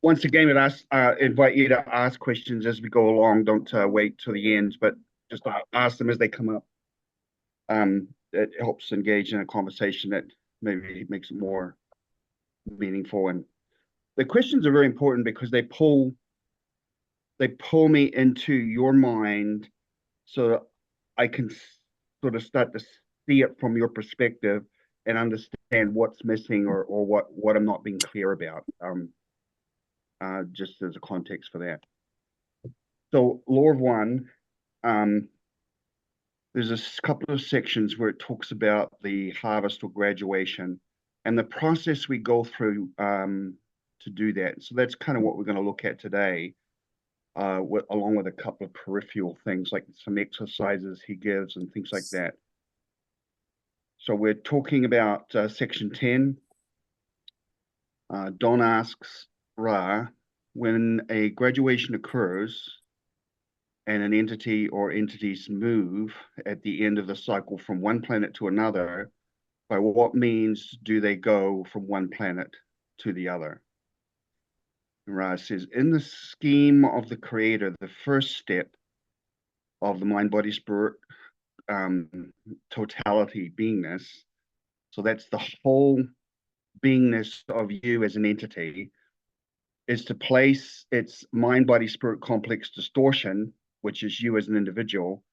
Once again, invite you to ask questions as we go along. Don't wait till the end, but just ask them as they come up. It helps engage in a conversation that maybe makes it more meaningful. And the questions are very important because they pull me into your mind so that I can sort of start to see it from your perspective and understand what's missing or what I'm not being clear about. Just as a context for that. So law of one, there's a couple of sections where it talks about the harvest or graduation and the process we go through to do that. So that's kind of what we're going to look at today, along with a couple of peripheral things like some exercises he gives and things like that. So we're talking about section 10. Don asks Ra, when a graduation occurs and an entity or entities move at the end of the cycle from one planet to another, by what means do they go from one planet to the other? And Ra says, in the scheme of the Creator, the first step of the mind, body, spirit, totality, beingness, so that's the whole beingness of you as an entity, is to place its mind, body, spirit complex distortion, which is you as an individual,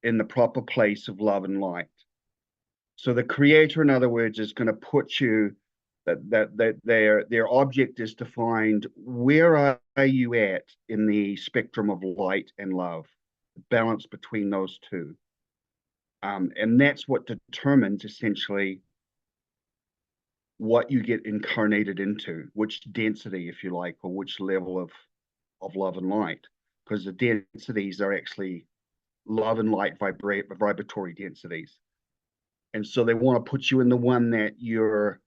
in the proper place of love and light. So the Creator, in other words, is going to put you, that their object is to find where are you at in the spectrum of light and love, the balance between those two. And that's what determines essentially what you get incarnated into, which density, if you like, or which level of love and light, because the densities are actually love and light vibratory densities. And so they want to put you in the one that you're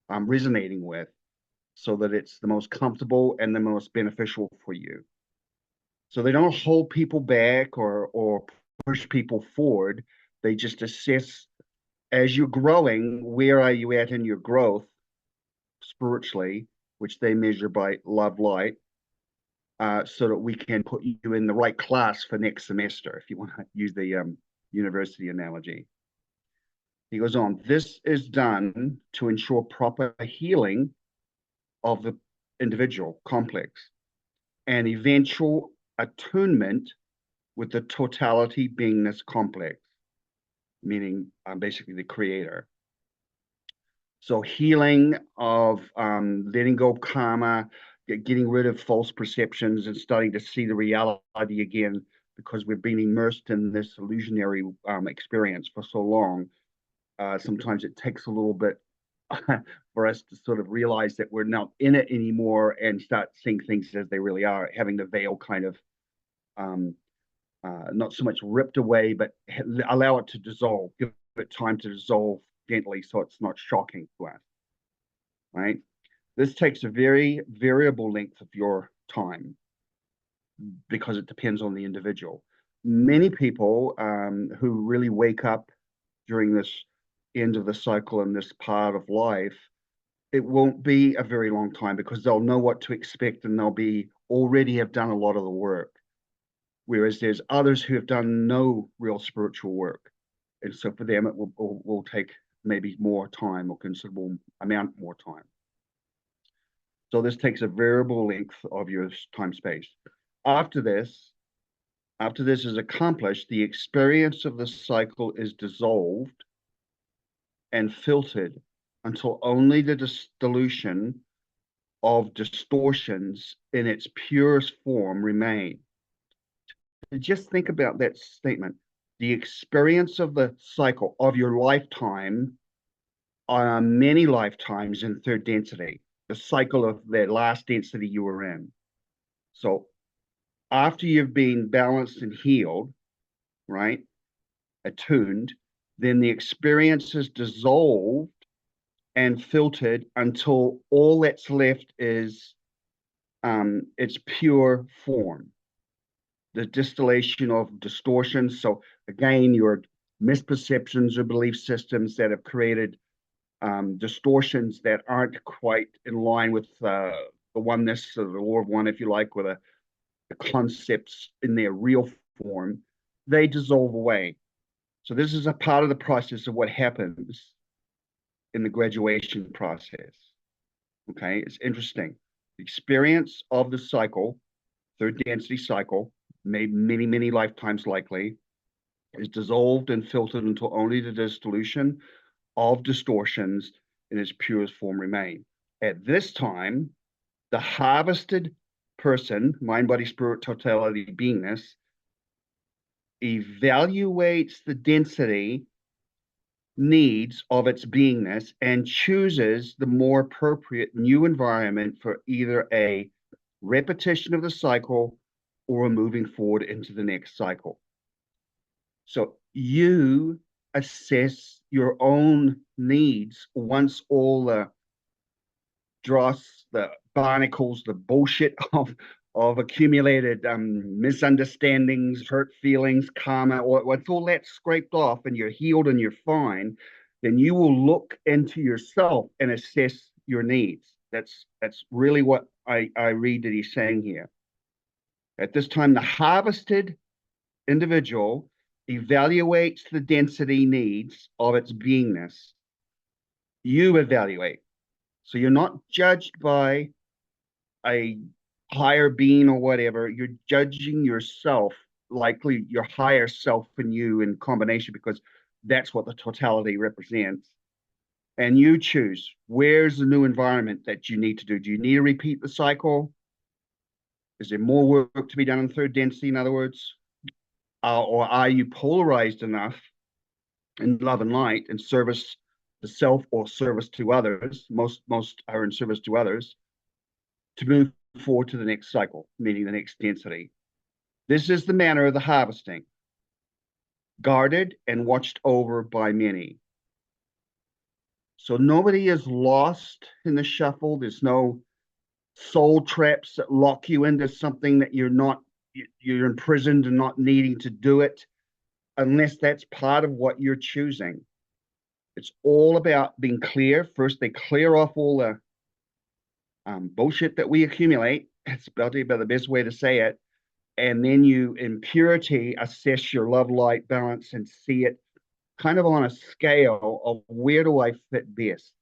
resonating with so that it's the most comfortable and the most beneficial for you. So they don't hold people back or push people forward. They just assess as you're growing, where are you at in your growth spiritually, which they measure by love light, so that we can put you in the right class for next semester, if you want to use the university analogy. He goes on, this is done to ensure proper healing of the individual complex and eventual attunement with the totality beingness complex, meaning basically the Creator. So healing of letting go of karma, getting rid of false perceptions and starting to see the reality again, because we've been immersed in this illusionary experience for so long. Sometimes it takes a little bit for us to sort of realize that we're not in it anymore and start seeing things as they really are, having the veil kind of not so much ripped away, but allow it to dissolve, give it time to dissolve gently so it's not shocking to us, right? This takes a very variable length of your time because it depends on the individual. Many people who really wake up during this end of the cycle and this part of life, it won't be a very long time because they'll know what to expect and they'll be already have done a lot of the work. Whereas there's others who have done no real spiritual work. And so for them, it will take maybe more time or considerable amount more time. So this takes a variable length of your time space. After this is accomplished, the experience of the cycle is dissolved and filtered until only the dissolution of distortions in its purest form remain. Just think about that statement. The experience of the cycle of your lifetime are many lifetimes in third density, the cycle of the last density you were in. So after you've been balanced and healed, right, attuned, then the experience is dissolved and filtered until all that's left is its pure form, the distillation of distortions. So again, your misperceptions or belief systems that have created distortions that aren't quite in line with the oneness of the law of one, if you like, with the concepts in their real form, they dissolve away. So this is a part of the process of what happens in the graduation process. Okay, it's interesting. The experience of the cycle, third density cycle, made many lifetimes likely, is dissolved and filtered until only the dissolution of distortions in its purest form remain. At this time, the harvested person, mind, body, spirit, totality, beingness, evaluates the density needs of its beingness and chooses the more appropriate new environment for either a repetition of the cycle or a moving forward into the next cycle. So you assess your own needs once all the dross, the barnacles, the bullshit of accumulated misunderstandings, hurt feelings, karma, or once all that's scraped off and you're healed and you're fine, then you will look into yourself and assess your needs. That's really what I read that he's saying here. At this time, the harvested individual evaluates the density needs of its beingness. You evaluate. So you're not judged by a higher being or whatever. You're judging yourself, likely your higher self and you in combination, because that's what the totality represents. And you choose where's the new environment that you need to do. Do you need to repeat the cycle? Is there more work to be done in third density, in other words? Or are you polarized enough in love and light and service to self or service to others? Most are in service to others to move forward to the next cycle, meaning the next density. This is the manner of the harvesting, guarded and watched over by many. So nobody is lost in the shuffle. There's no soul traps that lock you into something that you're imprisoned and not needing to do it unless that's part of what you're choosing. It's all about being clear. First, they clear off all the bullshit that we accumulate. It's about the best way to say it. And then you, in purity, assess your love light balance and see it kind of on a scale of where do I fit best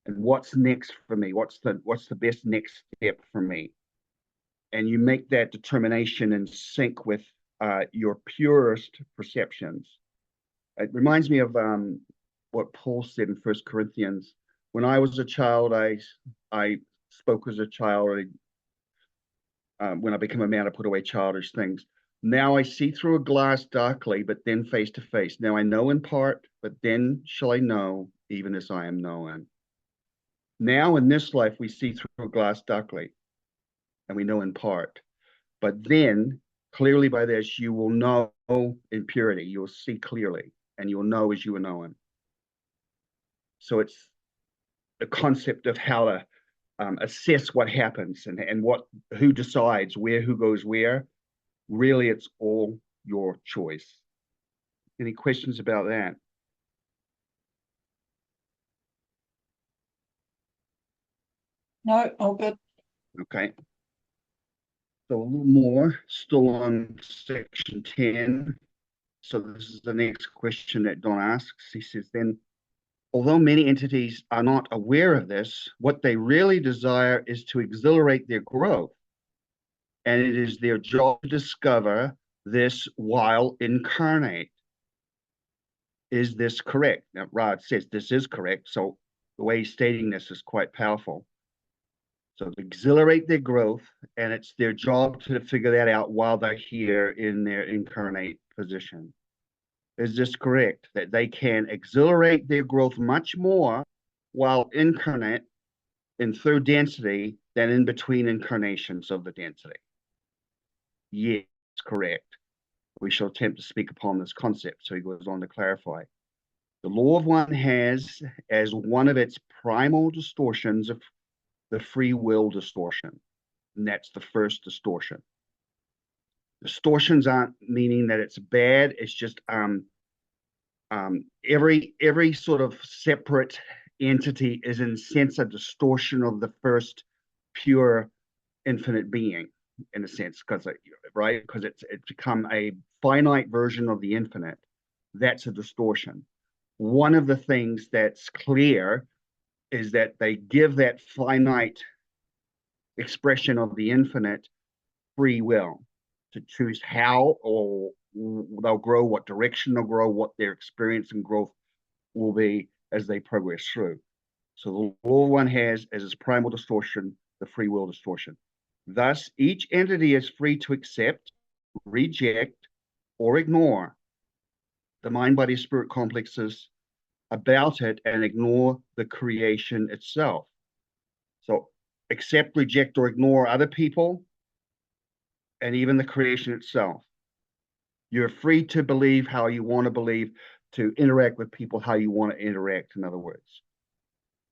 and what's next for me? What's the best next step for me? And you make that determination in sync with your purest perceptions. It reminds me of what Paul said in First Corinthians. When I was a child, I spoke as a child. When I become a man, I put away childish things. Now I see through a glass darkly, but then face to face. Now I know in part, but then shall I know, even as I am known. Now in this life, we see through a glass darkly, and we know in part. But then, clearly by this, you will know in purity. You will see clearly, and you will know as you are known. So it's the concept of how to assess what happens and who decides who goes where. Really, it's all your choice. Any questions about that? No, all good. Okay. So a little more, still on section 10. So this is the next question that Don asks. He says, then, although many entities are not aware of this, what they really desire is to exhilarate their growth. And it is their job to discover this while incarnate. Is this correct? Now, Rod says this is correct. So the way he's stating this is quite powerful. So to exhilarate their growth, and it's their job to figure that out while they're here in their incarnate position. Is this correct? That they can exhilarate their growth much more while incarnate in third density than in between incarnations of the density? Yes, correct. We shall attempt to speak upon this concept. So he goes on to clarify. The law of one has as one of its primal distortions of the free will distortion. And that's the first distortion. Distortions aren't meaning that it's bad. It's just every sort of separate entity is in a sense a distortion of the first pure infinite being, in a sense, because right, because it's become a finite version of the infinite. That's a distortion. One of the things that's clear is that they give that finite expression of the infinite free will to choose how or they'll grow, what direction they'll grow, what their experience and growth will be as they progress through. So the law one has as its primal distortion the free will distortion. Thus, each entity is free to accept, reject, or ignore the mind-body-spirit complexes about it and ignore the creation itself. So accept, reject, or ignore other people and even the creation itself. You're free to believe how you want to believe, to interact with people how you want to interact, in other words.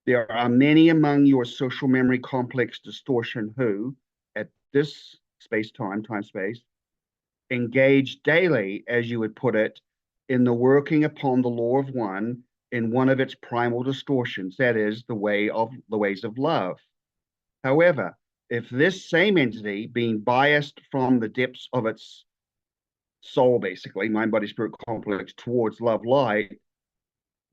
There are many among your social memory complex distortion who, at this space-time, time-space, engage daily, as you would put it, in the working upon the law of one in one of its primal distortions, that is, the ways of love. However, if this same entity, being biased from the depths of its soul, basically, mind, body, spirit complex towards love light,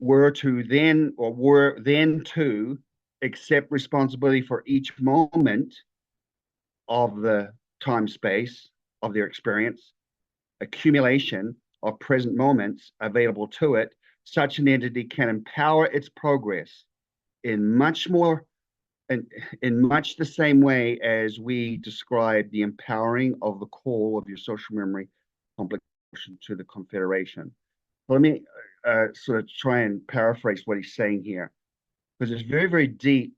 were then to accept responsibility for each moment of the time space of their experience, accumulation of present moments available to it, such an entity can empower its progress in much more in much the same way as we describe the empowering of the call of your social memory complex to the Confederation. Let me sort of try and paraphrase what he's saying here, because it's very, very deep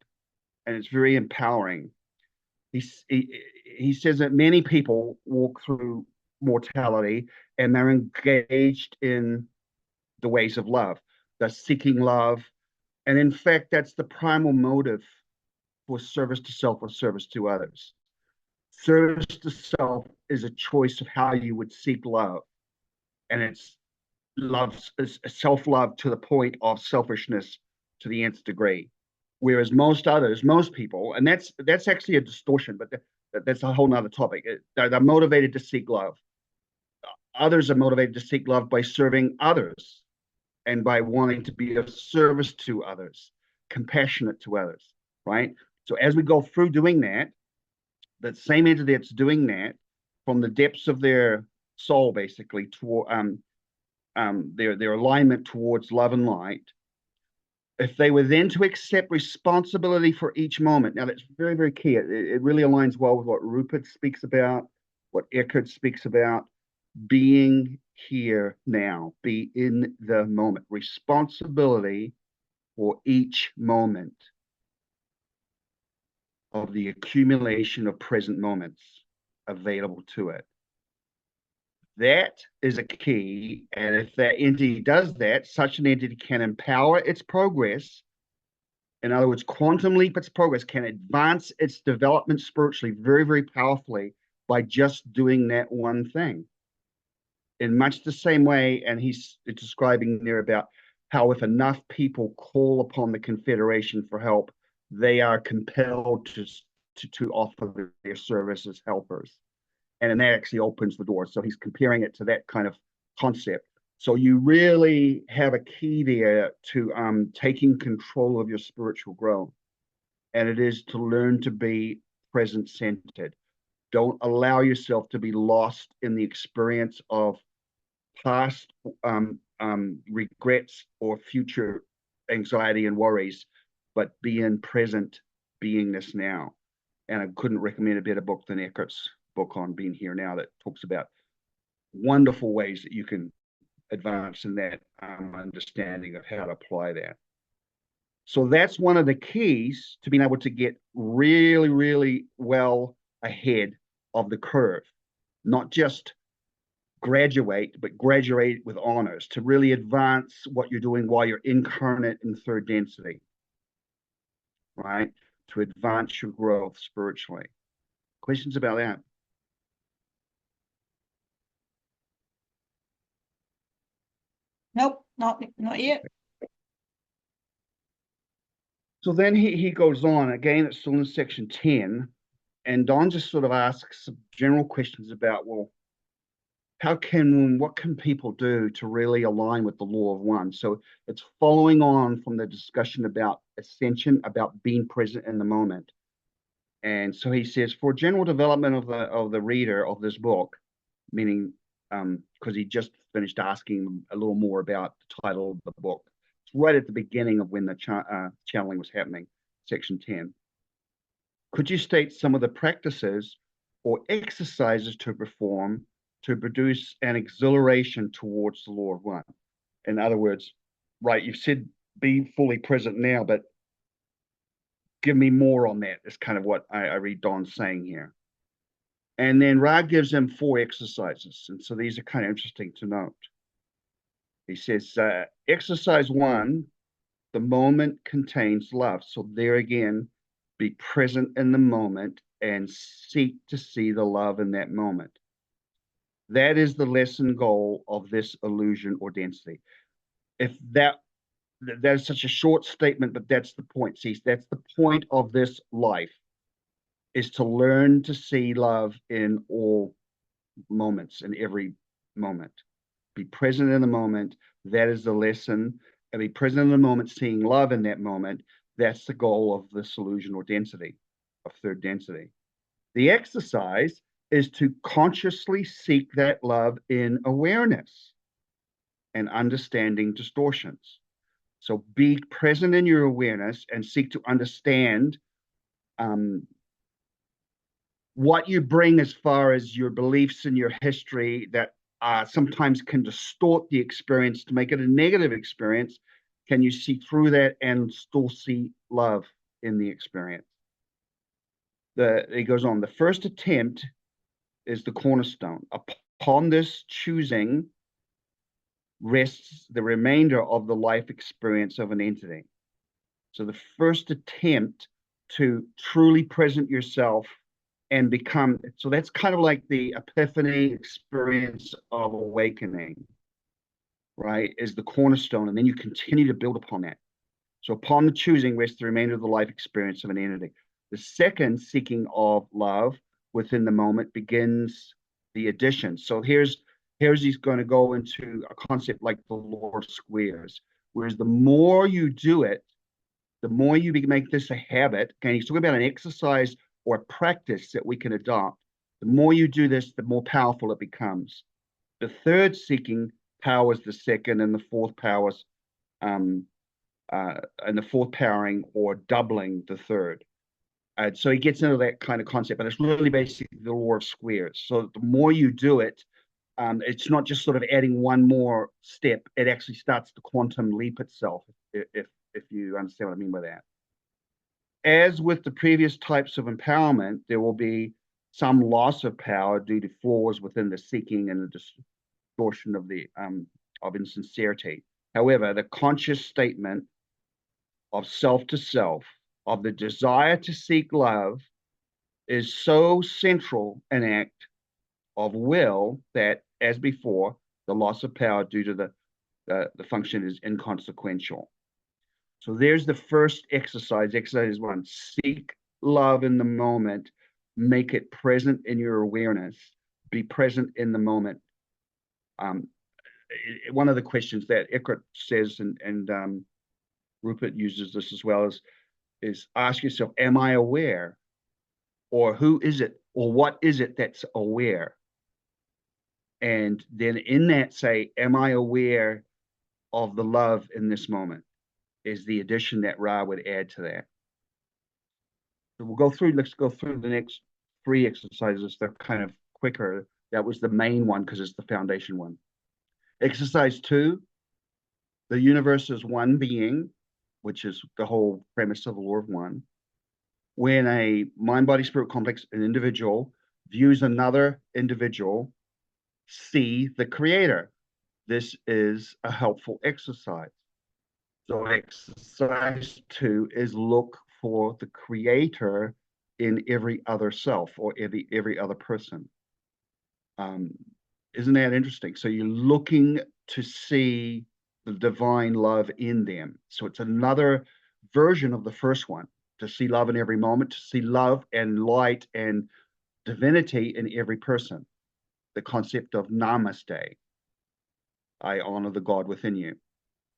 and it's very empowering. He says that many people walk through mortality and they're engaged in the ways of love. They're seeking love. And in fact, that's the primal motive for service to self or service to others. Service to self is a choice of how you would seek love. And it's self-love to the point of selfishness to the nth degree. Whereas most people, and that's actually a distortion, but that's a whole nother topic. They're motivated to seek love. Others are motivated to seek love by serving others and by wanting to be of service to others, compassionate to others, right? So as we go through doing that, that same entity that's doing that from the depths of their soul, basically, toward their alignment towards love and light, if they were then to accept responsibility for each moment, now that's very, very key. It really aligns well with what Rupert speaks about, what Eckhart speaks about, being here now, be in the moment, responsibility for each moment of the accumulation of present moments available to it. That is a key, and if that entity does that, such an entity can empower its progress. In other words, quantum leap its progress, can advance its development spiritually very, very powerfully by just doing that one thing. In much the same way, and he's describing there about how if enough people call upon the Confederation for help, they are compelled to offer their service as helpers. And that actually opens the door. So he's comparing it to that kind of concept. So you really have a key there to taking control of your spiritual growth. And it is to learn to be present centered. Don't allow yourself to be lost in the experience of past regrets or future anxiety and worries, but be in present beingness now. And I couldn't recommend a better book than Eckhart's book on Being Here Now that talks about wonderful ways that you can advance in that understanding of how to apply that. So that's one of the keys to being able to get really, really well ahead of the curve, not just graduate, but graduate with honors, to really advance what you're doing while you're incarnate in third density, right? To advance your growth spiritually. Questions about that? Nope, not yet. So then he goes on, again, it's still in section 10, and Don just sort of asks some general questions about, well, what can people do to really align with the law of one? So it's following on from the discussion about ascension, about being present in the moment. And so he says, for general development of the reader of this book, meaning because he just finished asking a little more about the title of the book. It's right at the beginning of when the channeling was happening, section 10. Could you state some of the practices or exercises to perform to produce an exhilaration towards the law of one? In other words, right, you've said be fully present now, but give me more on that, is kind of what I read Don saying here. And then Ra gives him 4 exercises. And so these are kind of interesting to note. He says, exercise 1, the moment contains love. So there again, be present in the moment and seek to see the love in that moment. That is the lesson goal of this illusion or density. If that is such a short statement, but that's the point. See, that's the point of this life, is to learn to see love in all moments, in every moment. Be present in the moment. That is the lesson. And be present in the moment, seeing love in that moment. That's the goal of this illusion or density, of third density. The exercise is to consciously seek that love in awareness and understanding distortions. So be present in your awareness and seek to understand what you bring as far as your beliefs and your history that sometimes can distort the experience to make it a negative experience. Can you see through that and still see love in the experience? It goes on. The first attempt is the cornerstone. Upon this choosing rests the remainder of the life experience of an entity. So the first attempt to truly present yourself and become, so that's kind of like the epiphany experience of awakening, right? Is the cornerstone, and then you continue to build upon that. So upon the choosing rests the remainder of the life experience of an entity. The second seeking of love within the moment begins the addition. So here's he's going to go into a concept like the law of squares, whereas the more you do it, the more you make this a habit. Okay, he's talking about an exercise or a practice that we can adopt. The more you do this, the more powerful it becomes. The third seeking powers the second, and the fourth powers and the fourth powering or doubling the third. So he gets into that kind of concept, but it's really basically the law of squares. So the more you do it, it's not just sort of adding one more step. It actually starts the quantum leap itself, if you understand what I mean by that. As with the previous types of empowerment, there will be some loss of power due to flaws within the seeking and the distortion of insincerity. However, the conscious statement of self to self, of the desire to seek love, is so central an act of will that, as before, the loss of power due to the function is inconsequential. So there's the first exercise. Exercise 1: seek love in the moment, make it present in your awareness, be present in the moment. One of the questions that Eckhart says, and Rupert uses this as well, is ask yourself, am I aware? Or who is it? Or what is it that's aware? And then in that say, am I aware of the love in this moment? Is the addition that Ra would add to that. So let's go through the next 3 exercises. They're kind of quicker. That was the main one because it's the foundation one. Exercise 2, the universe is one being, which is the whole premise of the law of one. When a mind, body, spirit complex, an individual, views another individual see the creator. This is a helpful exercise. So exercise 2 is look for the creator in every other self or every other person. Um, isn't that interesting? So you're looking to see the divine love in them. So it's another version of the first one, to see love in every moment, to see love and light and divinity in every person. The concept of namaste. I honor the God within you.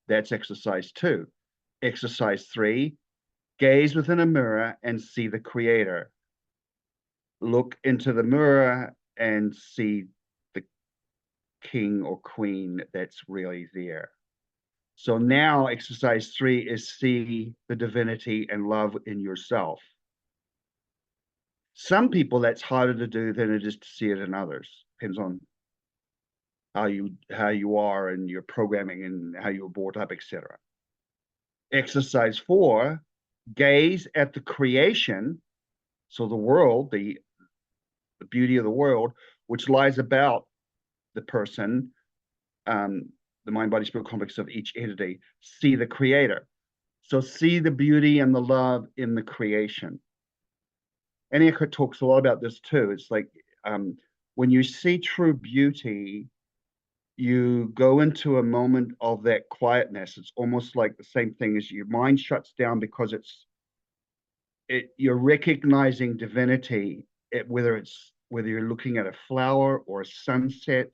That's exercise 2. Exercise 3, gaze within a mirror and see the creator. Look into the mirror and see the king or queen that's really there. So now exercise 3 is see the divinity and love in yourself. Some people that's harder to do than it is to see it in others. Depends on how you are and your programming and how you were brought up, etc. Exercise 4, gaze at the creation, so the world, the beauty of the world, which lies about the person, the mind, body, spirit complex of each entity. See the creator. So see the beauty and the love in the creation. And Eckhart talks a lot about this too. It's like when you see true beauty, you go into a moment of that quietness. It's almost like the same thing as your mind shuts down because you're recognizing divinity, whether you're looking at a flower or a sunset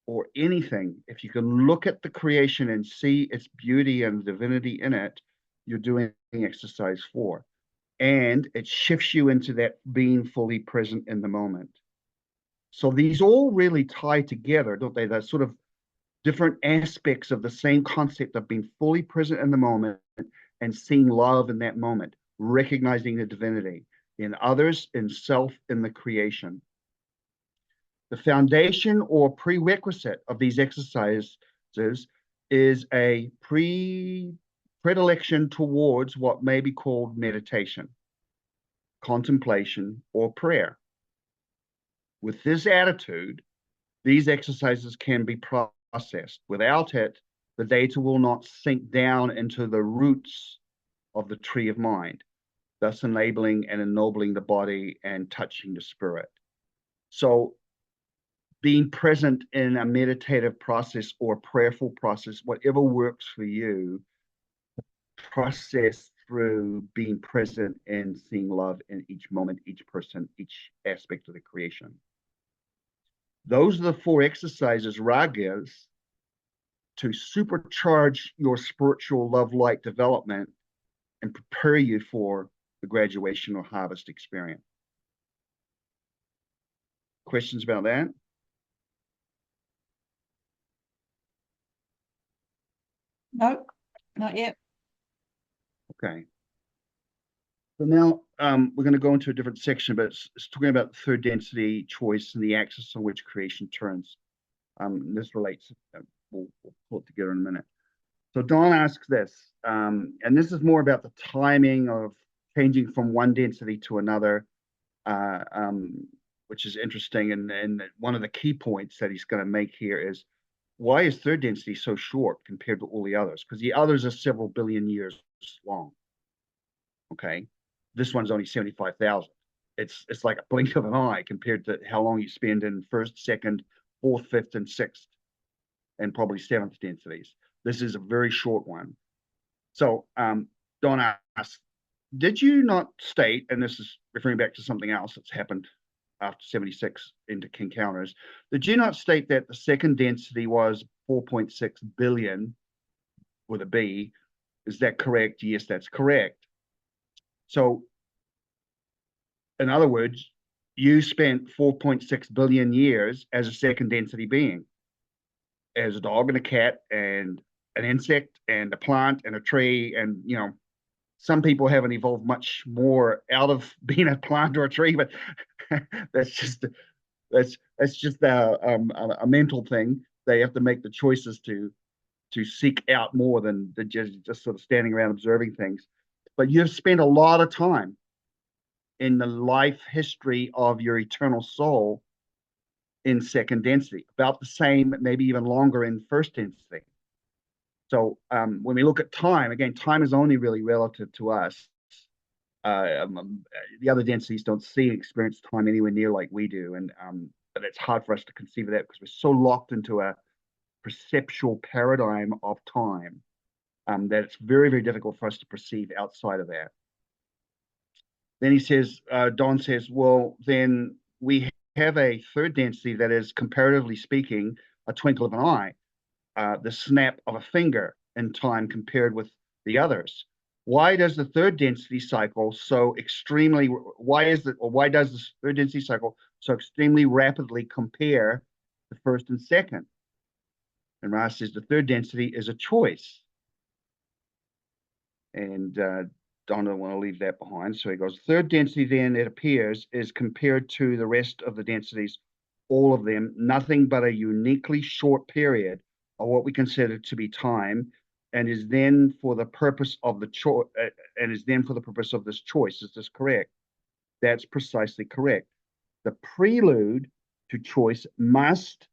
or anything. If you can look at the creation and see its beauty and divinity in it, you're doing exercise 4. And it shifts you into that being fully present in the moment. So these all really tie together, don't they? They're sort of different aspects of the same concept of being fully present in the moment and seeing love in that moment, recognizing the divinity in others, in self, in the creation. The foundation or prerequisite of these exercises is a predilection towards what may be called meditation, contemplation, or prayer. With this attitude, these exercises can be processed. Without it, the data will not sink down into the roots of the tree of mind, thus enabling and ennobling the body and touching the spirit. So being present in a meditative process or prayerful process, whatever works for you, process through being present and seeing love in each moment, each person, each aspect of the creation. Those are the 4 exercises Ra gives to supercharge your spiritual love light development and prepare you for the graduation or harvest experience. Questions about that? No, not yet. Okay. So now we're going to go into a different section, but it's talking about the third density choice and the axis on which creation turns. This relates, we'll pull it together in a minute. So Don asks this, and this is more about the timing of changing from one density to another, which is interesting. And one of the key points that he's going to make here is, why is third density so short compared to all the others? Because the others are several billion years long. Okay, this one's only 75,000. It's like a blink of an eye compared to how long you spend in first, second, fourth, fifth, and sixth, and probably seventh densities. This is a very short one. So Don asks, did you not state, and this is referring back to something else that's happened after 76 into encounters, did you not state that the second density was 4.6 billion with a B? Is that correct? Yes, that's correct. So in other words, you spent 4.6 billion years as a second density being, as a dog and a cat and an insect and a plant and a tree. And, you know, some people haven't evolved much more out of being a plant or a tree, but that's just a mental thing. They have to make the choices to seek out more than just sort of standing around observing things. But you've spent a lot of time in the life history of your eternal soul in second density, about the same, maybe even longer in first density. So when we look at time, again, time is only really relative to us. The other densities don't see and experience time anywhere near like we do, and but it's hard for us to conceive of that because we're so locked into a perceptual paradigm of time that it's very, very difficult for us to perceive outside of that. Then he says, Don says, well, then we have a third density that is, comparatively speaking, a twinkle of an eye, the snap of a finger in time compared with the others. Why does the third density cycle so extremely, why does the third density cycle so extremely rapidly compare the first and second? And Ra says the third density is a choice. And Don don't want to leave that behind. So he goes, third density then, it appears, is compared to the rest of the densities, all of them, nothing but a uniquely short period of what we consider to be time, and is then for the purpose of the choice, and is then for the purpose of this choice. Is this correct? That's precisely correct. The prelude to choice must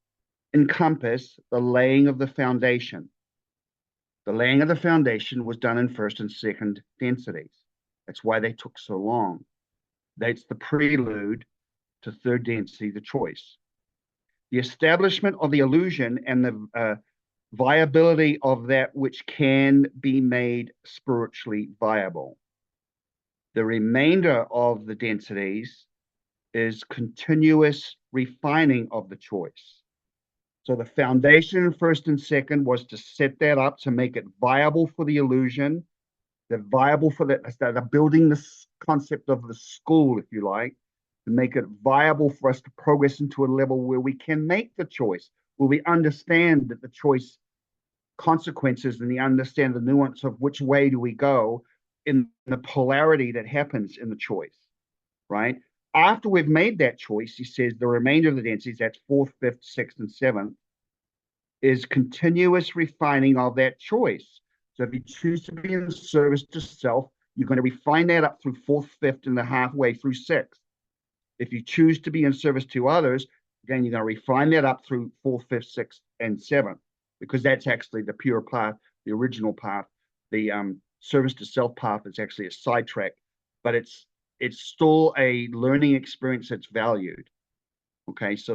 encompass the laying of the foundation. The laying of the foundation was done in first and second densities. That's why they took so long. That's the prelude to third density, the choice. The establishment of the illusion and the viability of that which can be made spiritually viable. The remainder of the densities is continuous refining of the choice. So the foundation in first and second was to set that up to make it viable for the illusion, the viable for the building this concept of the school, if you like, to make it viable for us to progress into a level where we can make the choice, where we understand that the choice consequences and we understand the nuance of which way do we go in the polarity that happens in the choice, right? After we've made that choice, he says the remainder of the densities, that's fourth, fifth, sixth, and seventh, is continuous refining of that choice. So if you choose to be in service to self, you're going to refine that up through fourth, fifth, and the halfway through sixth. If you choose to be in service to others, again, you're going to refine that up through fourth, fifth, sixth, and seventh, because that's actually the pure path, the original path. The service to self path is actually a sidetrack, but it's still a learning experience that's valued. Okay, so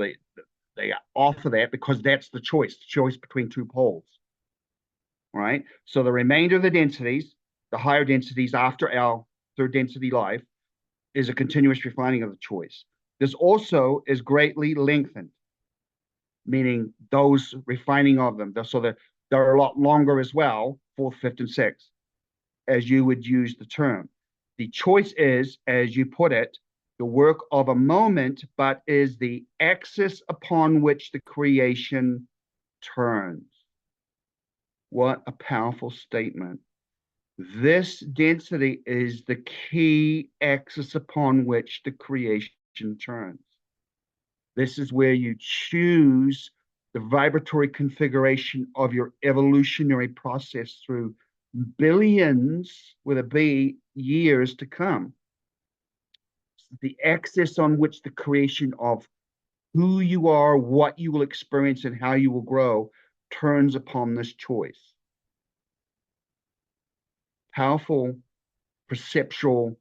they offer that because that's the choice between two poles. All right. So the remainder of the densities, the higher densities after our third density life, is a continuous refining of the choice. This also is greatly lengthened, meaning those refining of them. So that they're a lot longer as well, fourth, fifth, and sixth, as you would use the term. The choice is, as you put it, the work of a moment, but is the axis upon which the creation turns. What a powerful statement. This density is the key axis upon which the creation turns. This is where you choose the vibratory configuration of your evolutionary process through billions, with a B, years to come. The axis on which the creation of who you are, what you will experience, and how you will grow turns upon this choice. Powerful perceptual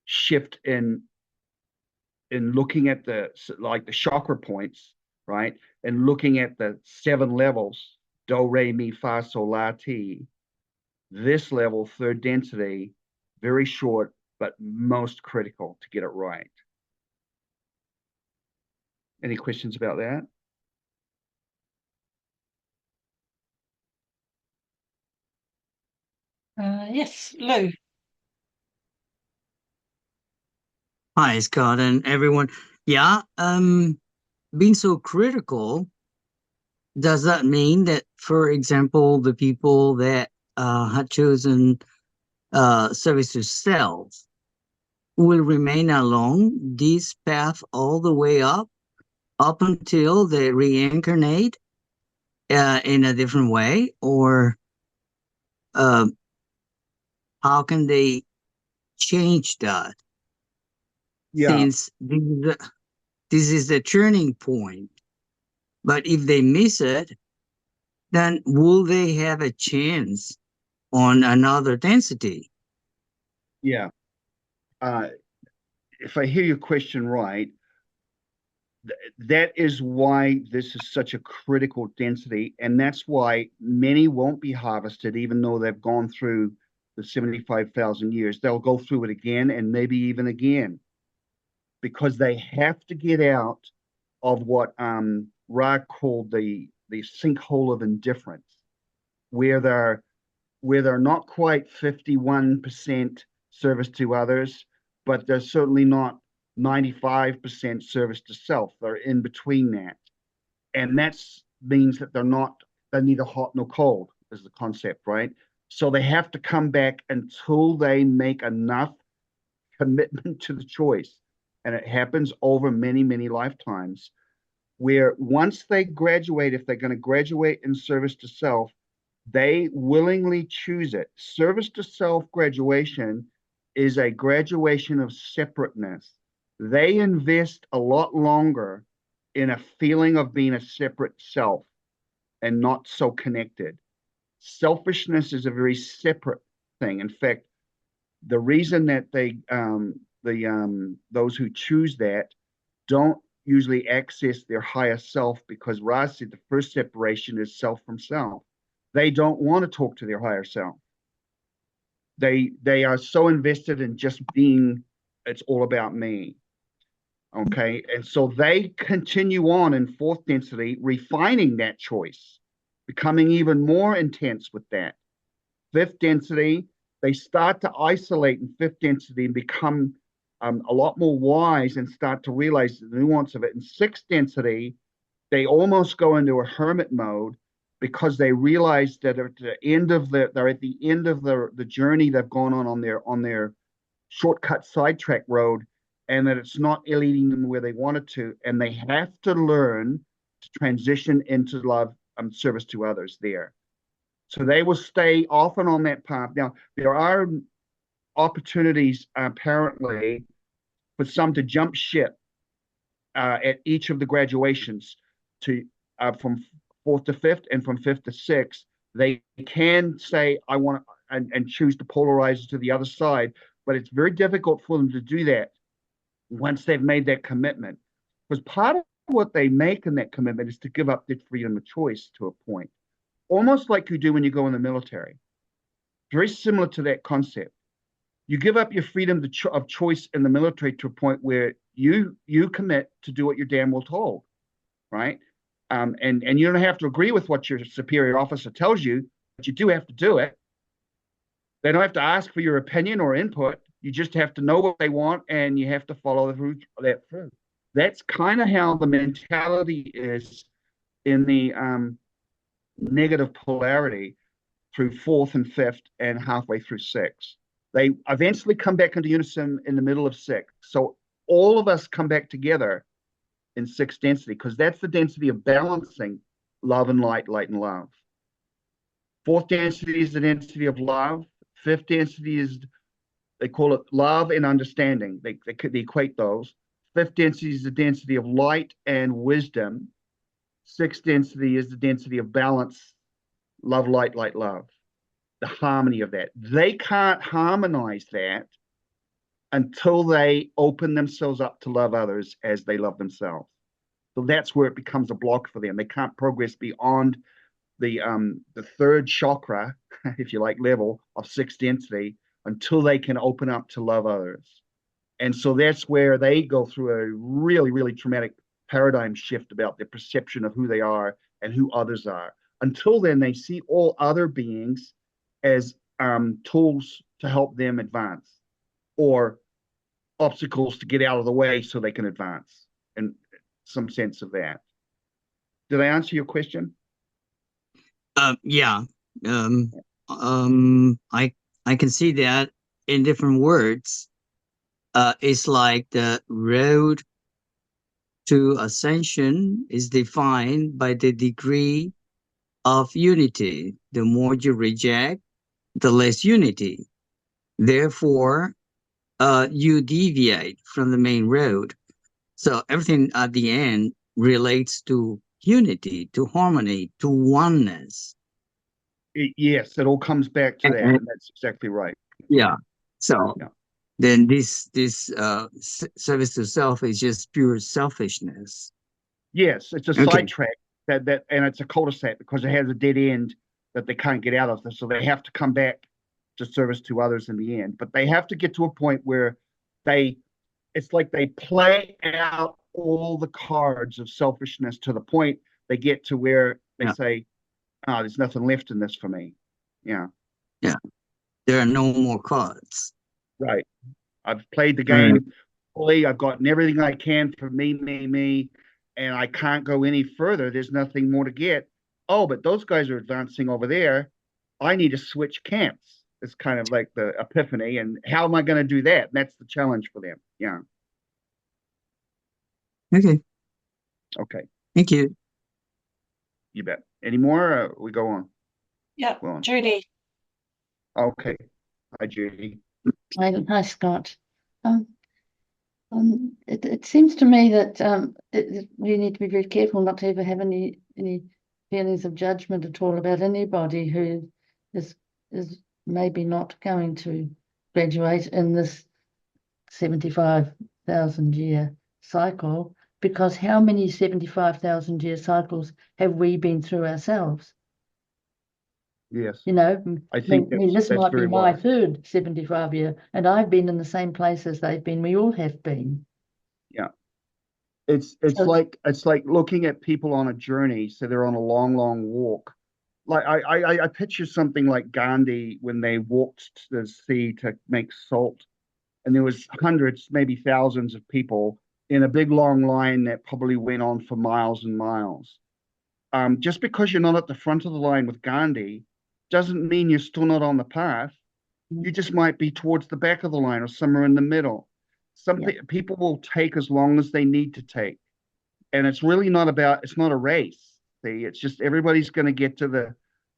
shift in looking at the chakra points, right? And looking at the 7 levels, do, re, mi, fa, sol, la, ti. This level, third density, very short, but most critical to get it right. Any questions about that? Yes, Lou. Hi, Scott, and everyone. Yeah, being so critical, does that mean that, for example, the people that had chosen service to self will remain along this path all the way up until they reincarnate in a different way? Or uh, how can they change that? Yeah. Since this is the turning point. But if they miss it, then will they have a chance on another density? Yeah. If I hear your question right, that is why this is such a critical density, and that's why many won't be harvested, even though they've gone through the 75,000 years. They'll go through it again and maybe even again, because they have to get out of what Ra called the sinkhole of indifference, where they're not quite 51% service to others, but they're certainly not 95% service to self. They're in between that. And that means that they're neither hot nor cold, is the concept, right? So they have to come back until they make enough commitment to the choice. And it happens over many, many lifetimes, where once they graduate, if they're going to graduate in service to self, they willingly choose it. Service to self graduation is a graduation of separateness. They invest a lot longer in a feeling of being a separate self and not so connected. Selfishness is a very separate thing. In fact, the reason that those who choose that don't usually access their higher self, because Raz said the first separation is self from self. They don't want to talk to their higher self. They are so invested in just being, it's all about me. Okay. And so they continue on in fourth density, refining that choice, becoming even more intense with that. Fifth density, they start to isolate in fifth density and become a lot more wise and start to realize the nuance of it. In sixth density, they almost go into a hermit mode, because they realize that at the end of they're at the end of the journey they've gone on their shortcut sidetrack road, and that it's not leading them where they wanted to, and they have to learn to transition into love and service to others there. So they will stay often on that path. Now, there are opportunities apparently for some to jump ship at each of the graduations to from fourth to fifth and from fifth to sixth. They can say, I want to, and choose to polarize to the other side, but it's very difficult for them to do that once they've made that commitment. Because part of what they make in that commitment is to give up their freedom of choice to a point, almost like you do when you go in the military. Very similar to that concept. You give up your freedom of choice in the military to a point where you commit to do what you're damn well told, right? And you don't have to agree with what your superior officer tells you, but you do have to do it. They don't have to ask for your opinion or input. You just have to know what they want, and you have to follow that through. That's kind of how the mentality is in the negative polarity through fourth and fifth and halfway through sixth. They eventually come back into unison in the middle of sixth. So all of us come back together in sixth density, because that's the density of balancing love and light, light and love. Fourth density is the density of love. Fifth density is, they call it love and understanding. They equate those. Fifth density is the density of light and wisdom. Sixth density is the density of balance, love, light, light, love. The harmony of that. They can't harmonize that until they open themselves up to love others as they love themselves. So that's where it becomes a block for them. They can't progress beyond the third chakra, if you like, level of sixth density until they can open up to love others. And so that's where they go through a really, really traumatic paradigm shift about their perception of who they are and who others are. Until then, they see all other beings as tools to help them advance, or obstacles to get out of the way so they can advance, and some sense of that. Did I answer your question? Yeah. I can see that in different words. It's like the road to ascension is defined by the degree of unity. The more you reject, the less unity. Therefore, you deviate from the main road. So everything at the end relates to unity, to harmony, to oneness. Yes, it all comes back to that, And- and that's exactly right. Yeah. So Yeah. then this service to self is just pure selfishness. Yes, it's a Okay. sidetrack and it's a cul-de-sac because it has a dead end that they can't get out of, so they have to come back to service to others in the end. But they have to get to a point where it's like they play out all the cards of selfishness to the point they get to where they Yeah. say, "Oh, there's nothing left in this for me." Yeah, Yeah. There are no more cards. right. I've played the Right. game fully. I've gotten everything I can for me, and I can't go any further. There's nothing more to get. Oh, but those guys are advancing over there. I need to switch camps. It's kind of like the epiphany. And how am I going to do that? And that's the challenge for them. Yeah. Okay. Okay. Thank you. You bet. Any more? We go on. Yep, Go on. Judy. Okay. Hi, Judy. Hi, Scott. It seems to me that we need to be very careful not to ever have any feelings of judgment at all about anybody who is maybe not going to graduate in this 75,000 year cycle, because how many 75,000 year cycles have we been through ourselves? Yes. You know, I think this that's might be very my wise. third 75 year, and I've been in the same place as they've been. We all have been. Yeah. It's So- like looking at people on a journey. So they're on a long walk. Like I picture something like Gandhi when they walked to the sea to make salt, and there was hundreds, maybe thousands of people in a big long line that probably went on for miles and miles. Just because you're not at the front of the line with Gandhi doesn't mean you're still not on the path. You just might be towards the back of the line or somewhere in the middle. People will take as long as they need to take. And it's really not about, it's not a race. See, it's just everybody's going to get to the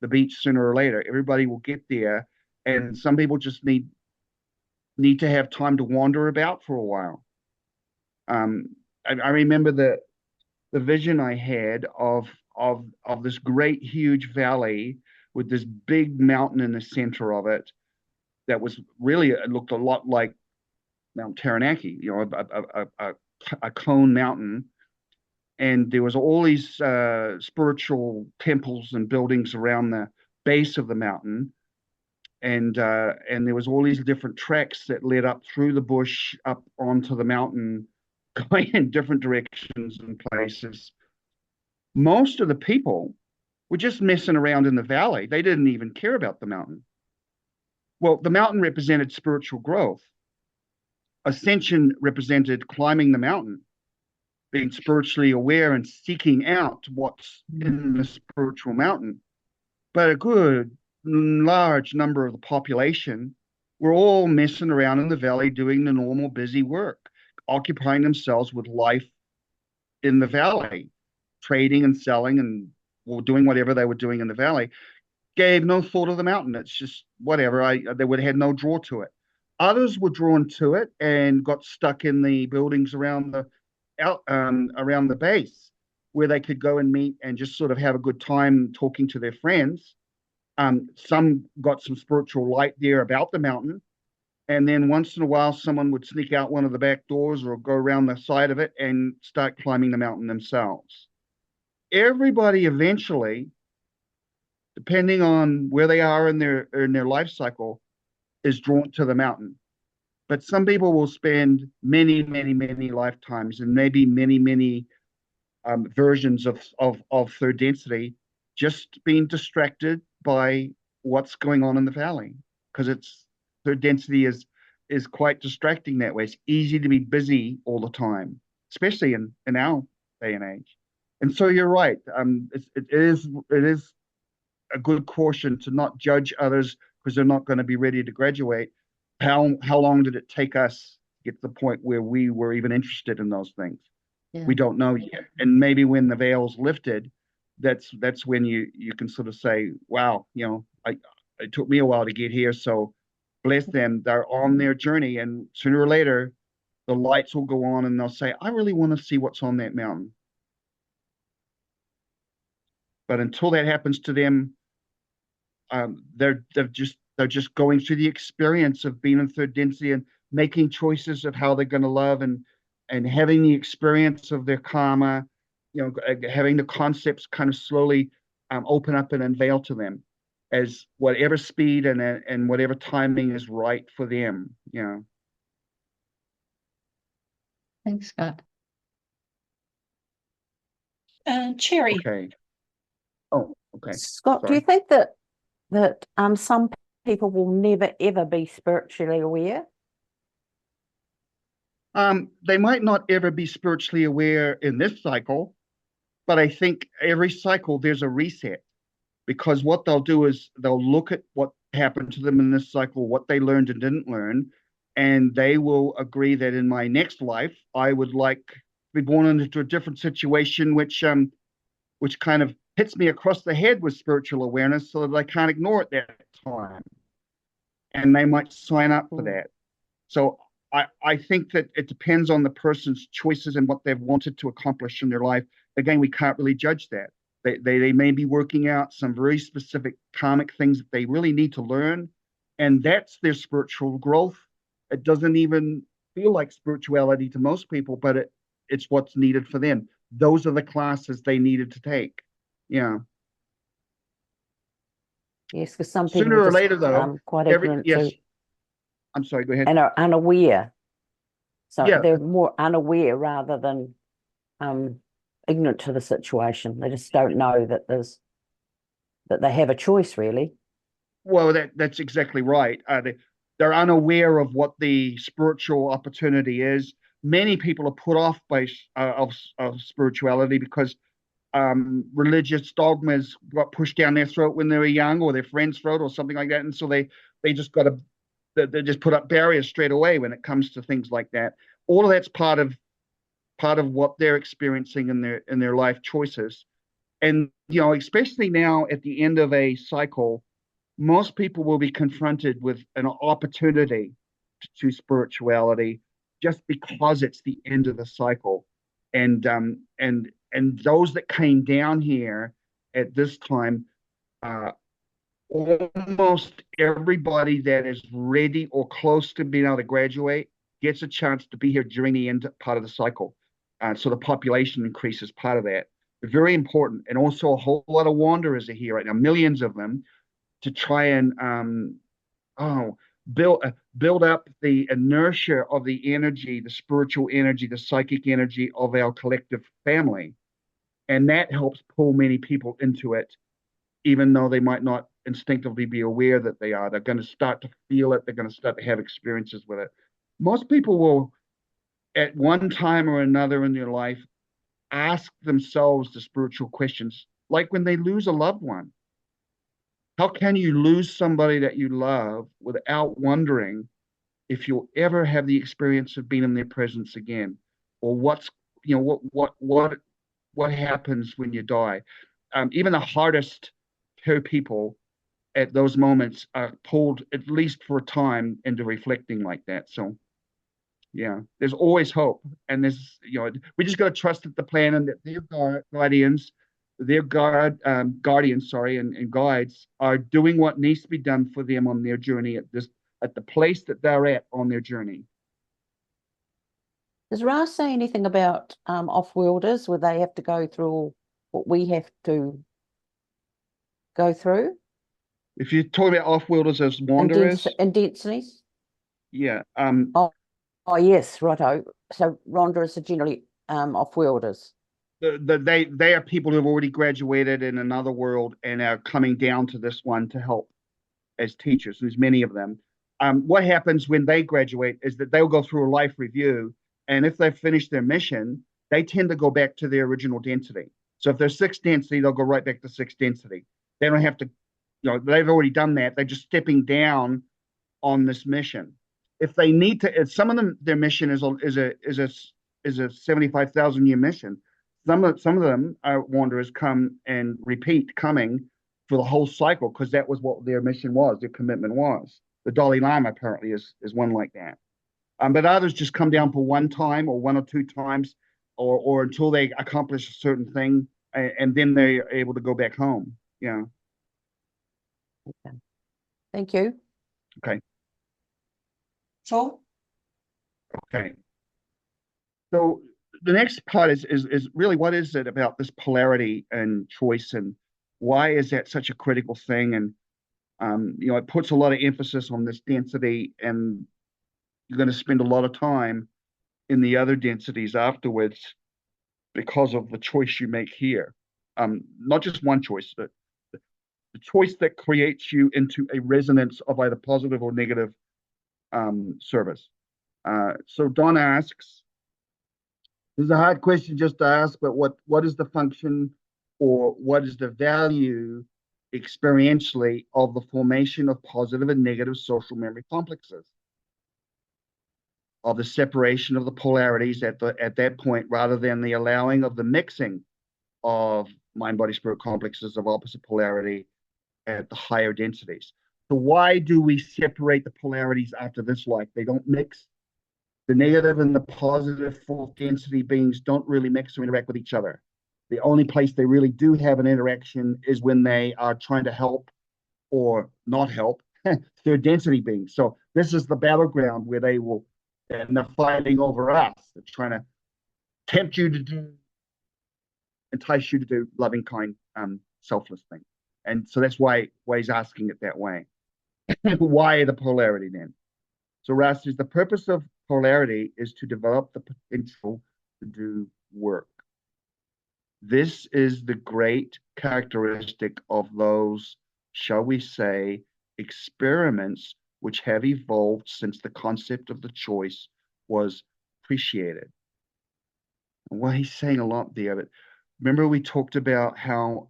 beach sooner or later. Everybody will get there. And some people just need to have time to wander about for a while. I remember the vision I had of this great huge valley with this big mountain in the center of it that was really, it looked a lot like Mount Taranaki, you know, a cone mountain. And there was all these spiritual temples and buildings around the base of the mountain. And there was all these different tracks that led up through the bush up onto the mountain, going in different directions and places. Most of the people were just messing around in the valley. They didn't even care about the mountain. Well, the mountain represented spiritual growth. Ascension represented climbing the mountain, being spiritually aware and seeking out what's in the spiritual mountain. But a good large number of the population were all messing around in the valley doing the normal busy work, occupying themselves with life in the valley, trading and selling and doing whatever they were doing in the valley. Gave no thought of the mountain. It's just whatever. They would have had no draw to it. Others were drawn to it and got stuck in the buildings around the base, where they could go and meet and just sort of have a good time talking to their friends. Some got some spiritual light there about the mountain, and then once in a while, someone would sneak out one of the back doors or go around the side of it and start climbing the mountain themselves. Everybody eventually, depending on where they are in their life cycle, is drawn to the mountain. But some people will spend many lifetimes and maybe many versions of third density just being distracted by what's going on in the valley, because it's third density is quite distracting that way. It's easy to be busy all the time, especially in our day and age. And so you're right. It is a good caution to not judge others because they're not going to be ready to graduate. How long did it take us to get to the point where we were even interested in those things? Yeah. We don't know yet. And maybe when the veil's lifted, that's when you can sort of say, wow, you know, it took me a while to get here. So bless them. They're on their journey. And sooner or later, the lights will go on and they'll say, I really want to see what's on that mountain. But until that happens to them, they're just going through the experience of being in third density and making choices of how they're going to love, and having the experience of their karma, having the concepts kind of slowly open up and unveil to them as whatever speed and whatever timing is right for them. Thanks, Scott. Cherry. Okay. Oh, okay. Scott, do Sorry. you think that some people will never ever be spiritually aware? They might not ever be spiritually aware in this cycle, but I think every cycle there's a reset, because what they'll do is they'll look at what happened to them in this cycle, what they learned and didn't learn, and they will agree that in my next life I would like to be born into a different situation, which kind of hits me across the head with spiritual awareness, so that I can't ignore it that time, and they might sign up for that. So I think that it depends on the person's choices and what they've wanted to accomplish in their life. Again, we can't really judge that. They may be working out some very specific karmic things that they really need to learn, and that's their spiritual growth. It doesn't even feel like spirituality to most people, but it's what's needed for them. Those are the classes they needed to take. Yeah. Yes, because some people Sooner are or just, later, though, quite ignorant yes. to, I'm sorry, go ahead. and are unaware. So Yeah. they're more unaware rather than ignorant to the situation. They just don't know that they have a choice, really. Well, that's exactly right. They're unaware of what the spiritual opportunity is. Many people are put off by of spirituality because religious dogmas got pushed down their throat when they were young, or their friend's throat, or something like that, and so they just they just put up barriers straight away when it comes to things like that. All of that's part of what they're experiencing in their life choices, and especially now at the end of a cycle, most people will be confronted with an opportunity to spirituality just because it's the end of the cycle, and those that came down here at this time, almost everybody that is ready or close to being able to graduate gets a chance to be here during the end part of the cycle. So the population increase is part of that. Very important, and also a whole lot of wanderers are here right now, millions of them, to try and build up the inertia of the energy, the spiritual energy, the psychic energy of our collective family, and that helps pull many people into it, even though they might not instinctively be aware that they are. They're going to start to feel it. They're going to start to have experiences with it. Most people will, at one time or another in their life, ask themselves the spiritual questions, like when they lose a loved one. How can you lose somebody that you love without wondering if you'll ever have the experience of being in their presence again, or what happens when you die? Even the hardest people at those moments are pulled, at least for a time, into reflecting like that. So yeah, there's always hope, and we just got to trust that the plan and that their guardians, guardians, sorry, and guides are doing what needs to be done for them on their journey at the place that they're at on their journey. Does Ra say anything about off-worlders, where they have to go through what we have to go through? If you're talking about off-worlders as wanderers, And densities? yeah, Oh yes, righto. So wanderers are generally off-worlders. they are people who have already graduated in another world and are coming down to this one to help as teachers. There's many of them. What happens when they graduate is that they'll go through a life review, and if they've finished their mission, they tend to go back to their original density. So if they're sixth density, they'll go right back to sixth density. They don't have to, they've already done that. They're just stepping down on this mission. If they need to, if some of them, their mission is a 75,000 year mission. Some of them wanderers come and repeat coming for the whole cycle, because that was what their mission was, their commitment was. The Dalai Lama apparently is one like that. But others just come down for one time or one or two times, or until they accomplish a certain thing. and then they're able to go back home. Yeah. Thank you. So, Okay. So the next part is really, what is it about this polarity and choice, and why is that such a critical thing? And it puts a lot of emphasis on this density, and you're going to spend a lot of time in the other densities afterwards because of the choice you make here. Not just one choice, but the choice that creates you into a resonance of either positive or negative service. So Don asks, this is a hard question just to ask, but what is the function, or what is the value experientially of the formation of positive and negative social memory complexes, of the separation of the polarities at that point, rather than the allowing of the mixing of mind, body, spirit complexes of opposite polarity at the higher densities? So why do we separate the polarities after this life? They don't mix. The negative and the positive fourth density beings don't really mix or interact with each other. The only place they really do have an interaction is when they are trying to help or not help third density beings. So this is the battleground where they will, and they're fighting over us. They're trying to tempt you to do, entice you to do loving, kind, selfless things. And so that's why he's asking it that way. Why the polarity then? So Ras says the purpose of polarity is to develop the potential to do work. This is the great characteristic of those, shall we say, experiments which have evolved since the concept of the choice was appreciated. And well, he's saying a lot there, but remember we talked about how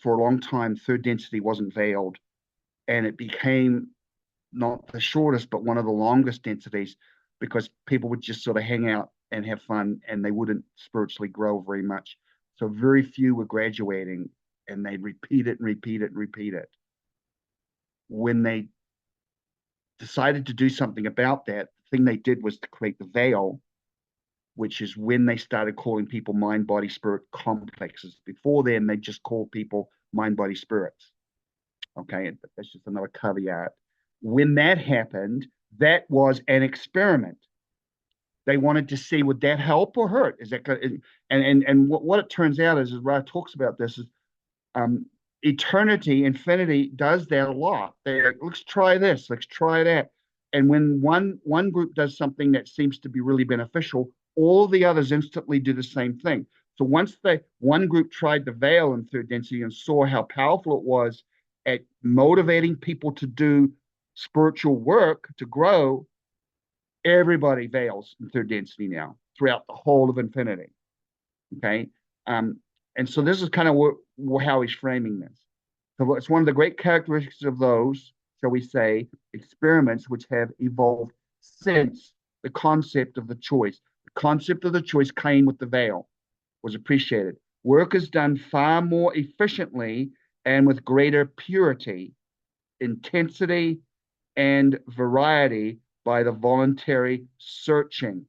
for a long time, third density wasn't veiled, and it became not the shortest, but one of the longest densities, because people would just sort of hang out and have fun, and they wouldn't spiritually grow very much. So very few were graduating, and they'd repeat it and repeat it and repeat it. When they decided to do something about that, the thing they did was to create the veil, which is when they started calling people mind, body, spirit complexes. Before then, they just called people mind, body, spirits. Okay, that's just another caveat. When that happened, that was an experiment. They wanted to see, would that help or hurt? Is that good? And what it turns out is, as Ra talks about this, is eternity, infinity does that a lot. They're like, let's try this, let's try that. And when one group does something that seems to be really beneficial, all the others instantly do the same thing. So once one group tried the veil in third density and saw how powerful it was at motivating people to do spiritual work, to grow, everybody veils in third density now throughout the whole of infinity. Okay. And so this is kind of how he's framing this. So it's one of the great characteristics of those, shall we say, experiments which have evolved since the concept of the choice. The concept of the choice came with the veil, was appreciated. Work is done far more efficiently and with greater purity, intensity, and variety by the voluntary searching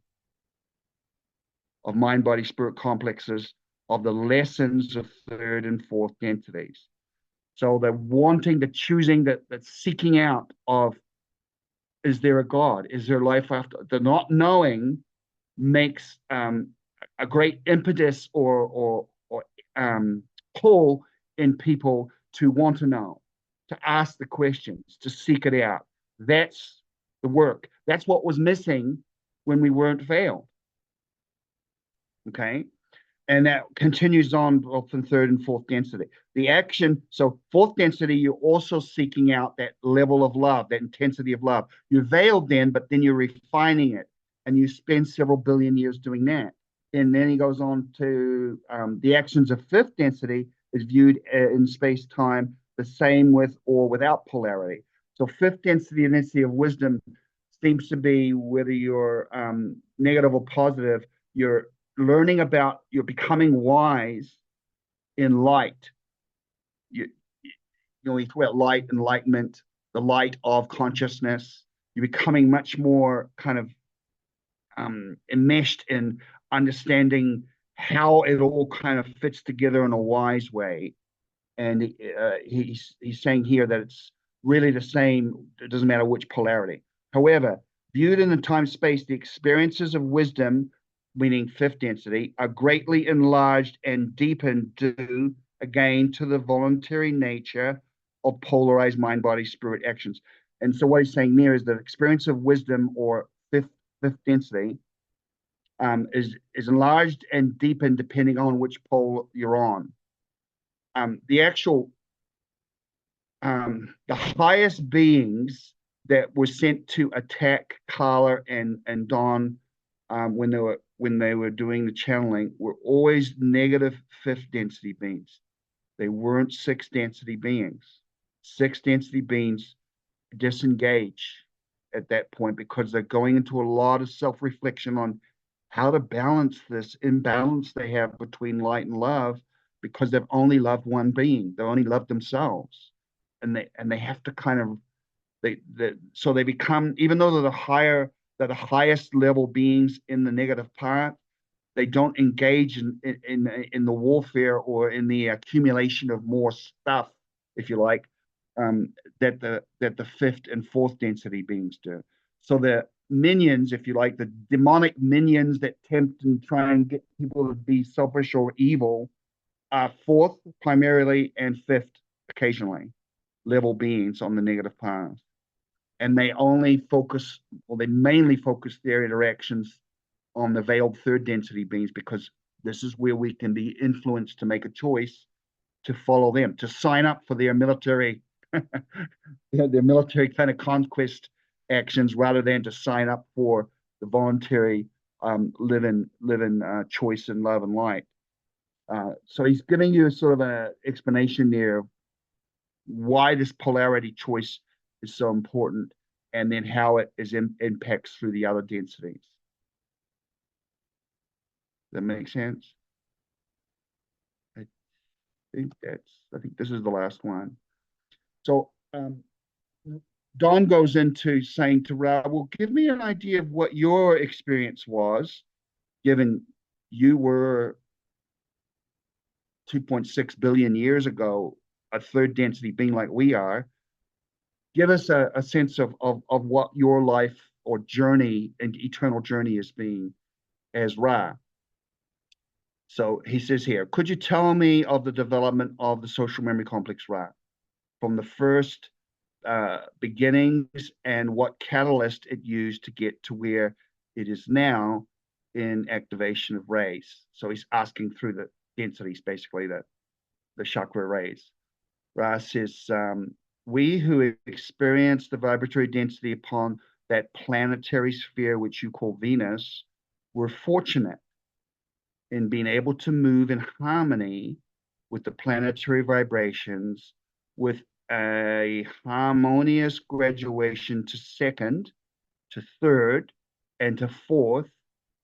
of mind, body, spirit complexes of the lessons of third and fourth densities. So the wanting, the choosing, the seeking out of, is there a God? Is there life after? The not knowing makes a great impetus or pull in people to want to know, to ask the questions, to seek it out. That's the work. That's what was missing when we weren't veiled. Okay. And that continues on both in third and fourth density. The action, so fourth density, you're also seeking out that level of love, that intensity of love. You're veiled then, but then you're refining it, and you spend several billion years doing that. And then he goes on to the actions of fifth density is viewed in space-time the same with or without polarity. So fifth density and density of wisdom seems to be, whether you're negative or positive, you're learning about, you're becoming wise in light. You we talk about light, enlightenment, the light of consciousness. You're becoming much more kind of enmeshed in understanding how it all kind of fits together in a wise way. And he's saying here that it's really the same. It doesn't matter which polarity. However, viewed in the time space, the experiences of wisdom, meaning fifth density, are greatly enlarged and deepened due again to the voluntary nature of polarized mind, body, spirit actions. And so what he's saying there is that experience of wisdom or fifth density is enlarged and deepened depending on which pole you're on. The actual the highest beings that were sent to attack Carla and Don when they were doing the channeling were always negative fifth density beings. They weren't sixth density beings. Sixth density beings disengage at that point because they're going into a lot of self-reflection on how to balance this imbalance they have between light and love, because they've only loved one being. They've only loved themselves. And they have to kind of so they become, even though they're the highest level beings in the negative part, they don't engage in the warfare or in the accumulation of more stuff, if you like, that the fifth and fourth density beings do. So the minions, if you like, the demonic minions that tempt and try and get people to be selfish or evil, are fourth primarily and fifth occasionally level beings on the negative path. And they mainly focus their interactions on the veiled third density beings, because this is where we can be influenced to make a choice to follow them, to sign up for their military, their military kind of conquest actions, rather than to sign up for the voluntary living choice in love and light. So he's giving you sort of an explanation there of why this polarity choice is so important, and then how it impacts through the other densities. Does that make sense? I think this is the last one. So Don goes into saying to Ra, well, give me an idea of what your experience was, given you were 2.6 billion years ago, a third density being like we are. Give us a sense of what your life or journey and eternal journey has been as Ra. So he says here, could you tell me of the development of the social memory complex Ra, from the first beginnings, and what catalyst it used to get to where it is now in activation of rays? So he's asking through the densities, basically the chakra rays. Ra says, we who experience the vibratory density upon that planetary sphere which you call Venus were fortunate in being able to move in harmony with the planetary vibrations, with a harmonious graduation to second, to third, and to fourth,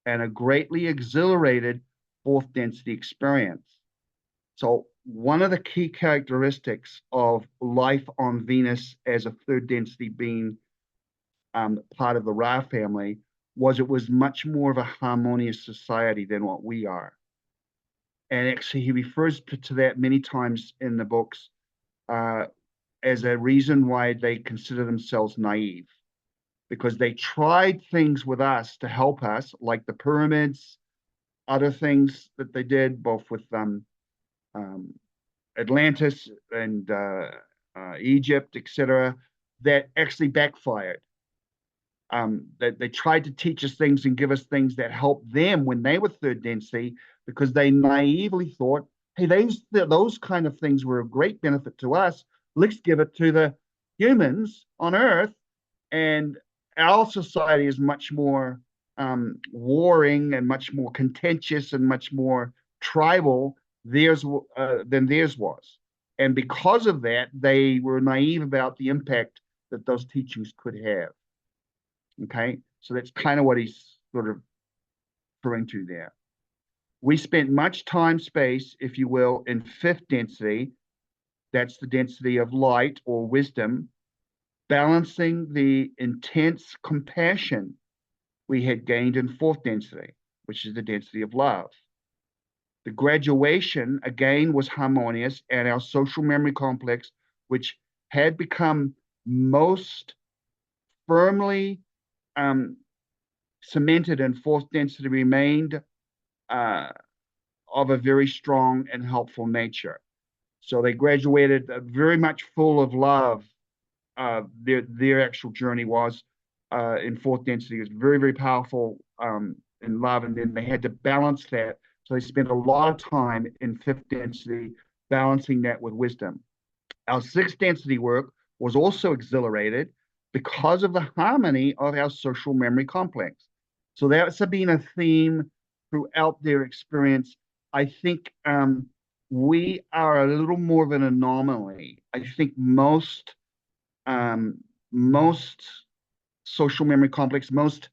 and a greatly exhilarated fourth density experience. So one of the key characteristics of life on Venus as a third density being part of the Ra family was it was much more of a harmonious society than what we are. And actually, he refers to that many times in the books as a reason why they consider themselves naive, because they tried things with us to help us, like the pyramids, other things that they did, both with Atlantis and Egypt, etc., that actually backfired. That they tried to teach us things and give us things that helped them when they were third density, because they naively thought, hey, those kind of things were of great benefit to us. Let's give it to the humans on Earth. And our society is much more warring and much more contentious and much more tribal than theirs was. And because of that, they were naive about the impact that those teachings could have. Okay, so that's kind of what he's sort of referring to there. We spent much time, space, if you will, in fifth density. That's the density of light or wisdom, balancing the intense compassion we had gained in fourth density, which is the density of love. The graduation, again, was harmonious, and our social memory complex, which had become most firmly cemented in fourth density, remained of a very strong and helpful nature. So they graduated very much full of love. Their actual journey was in fourth density. It was very, very powerful in love, and then they had to balance that. So they spent a lot of time in fifth density balancing that with wisdom. Our sixth density work was also exhilarated because of the harmony of our social memory complex. So that's been a theme throughout their experience. I think we are a little more of an anomaly. I think most social memory complex, most